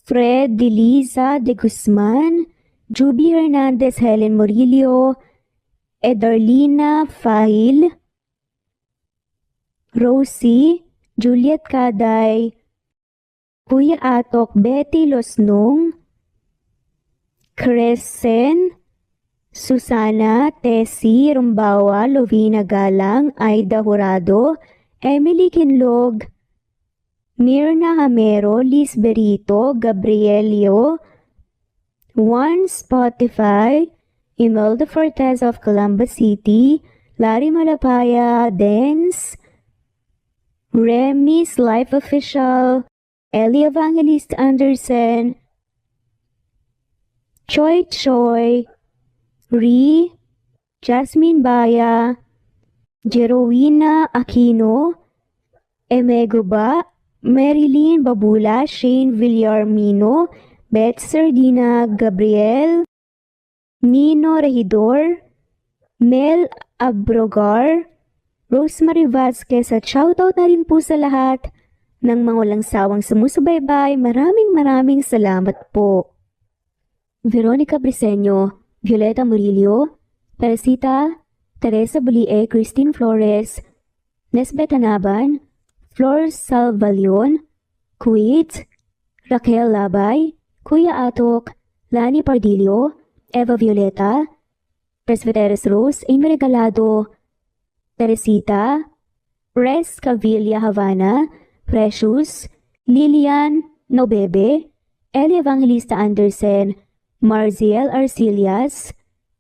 Fred de Liza de Guzman, Juby Hernandez, Helen Murillo, Edarlina Fahil, Rosie, Juliet Caday, Kuya Atok, Betty Losnong, Crescen, Susana, Tessie, Rumbawa, Lovina Galang, Aida Jurado, Emily Kinlog, Mirna Hamero, Liz Berito, Gabrielio, Juan Spotify, Imelda Fortes of Columbus City, Larry Malapaya, Dance, Remy's Life Official, Ellie Evangelist Anderson, Choi Choi, Ri, Jasmine Baya, Jerowina Aquino, Emeguba, Marilyn Babula, Shane Villarmino, Beth Sardina, Gabriel, Nino Regidor, Mel Abrogar, Rosemary Vasquez at shoutout na rin po sa lahat ng mga walang sawang sumusubaybay. Maraming salamat po. Veronica Briseño, Violeta Murillo, Teresita, Teresa Bulie, Christine Flores, Nesbeth Anaban, Flor Salvalion, Kuwait, Raquel Labay, Kuya Atok, Lani Pardillo, Eva Violeta, Presbyteres Rose, Amy Regalado, Teresita, Res Cavilla Havana, Precious, Lilian Nobebe, Ellie Evangelista Anderson, Marziel Arcilias,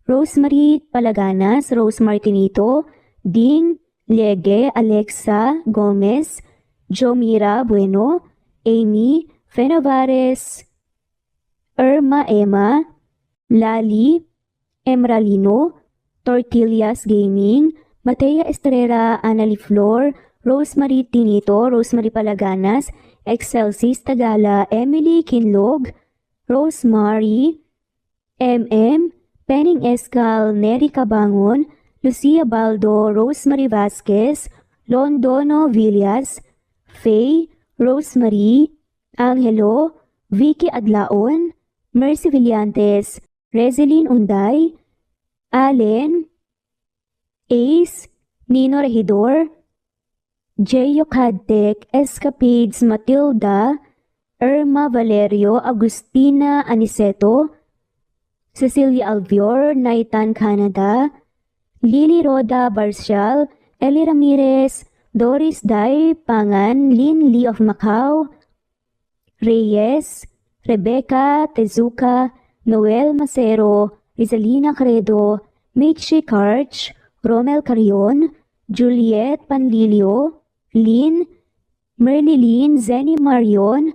Rosemary Palaganas, Rose Martinito, Ding Lege, Alexa Gomez, Jomira Bueno, Amy Fenavares, Irma Emma, Lali Emralino, Tortillas Gaming, Matea Estrera, Annalie Flor, Rosemary Tinito, Rosemary Palaganas, Excelsis Tagala, Emily Kinlog, Rosemary, MM, Penning Escal, Neri Cabangon, Lucia Baldo, Rosemary Vasquez, Londono Villas, Faye, Rosemary, Angelo, Vicky Adlaon, Mercy Villantes, Rezeline Unday, Allen, Ace, Nino Regidor, Jeyo Cadtec, Escapades Matilda, Irma Valerio, Agustina Aniceto, Cecilia Alvior, Naitan Canada, Lily Roda Barcial, Eli Ramirez, Doris Day Pangan, Lynn Lee of Macau, Reyes, Rebecca Tezuka, Noel Macero, Rizalina Credo, Mitchie Karch, Romel Carion, Juliet Panlilio, Lynn, Merlilyn Zenny Marion,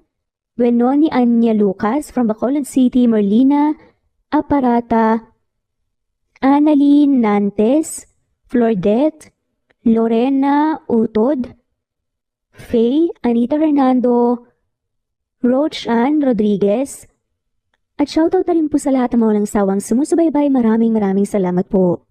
Wenoni Anya Lucas from Bacolod City, Merlina Aparata, Annalyn Nantes, Flordette, Lorena Utod, Faye, Anita Hernando, Roach Ann Rodriguez, at shoutout na rin po sa lahat ng mga walang sawang sumusubaybay. Maraming salamat po.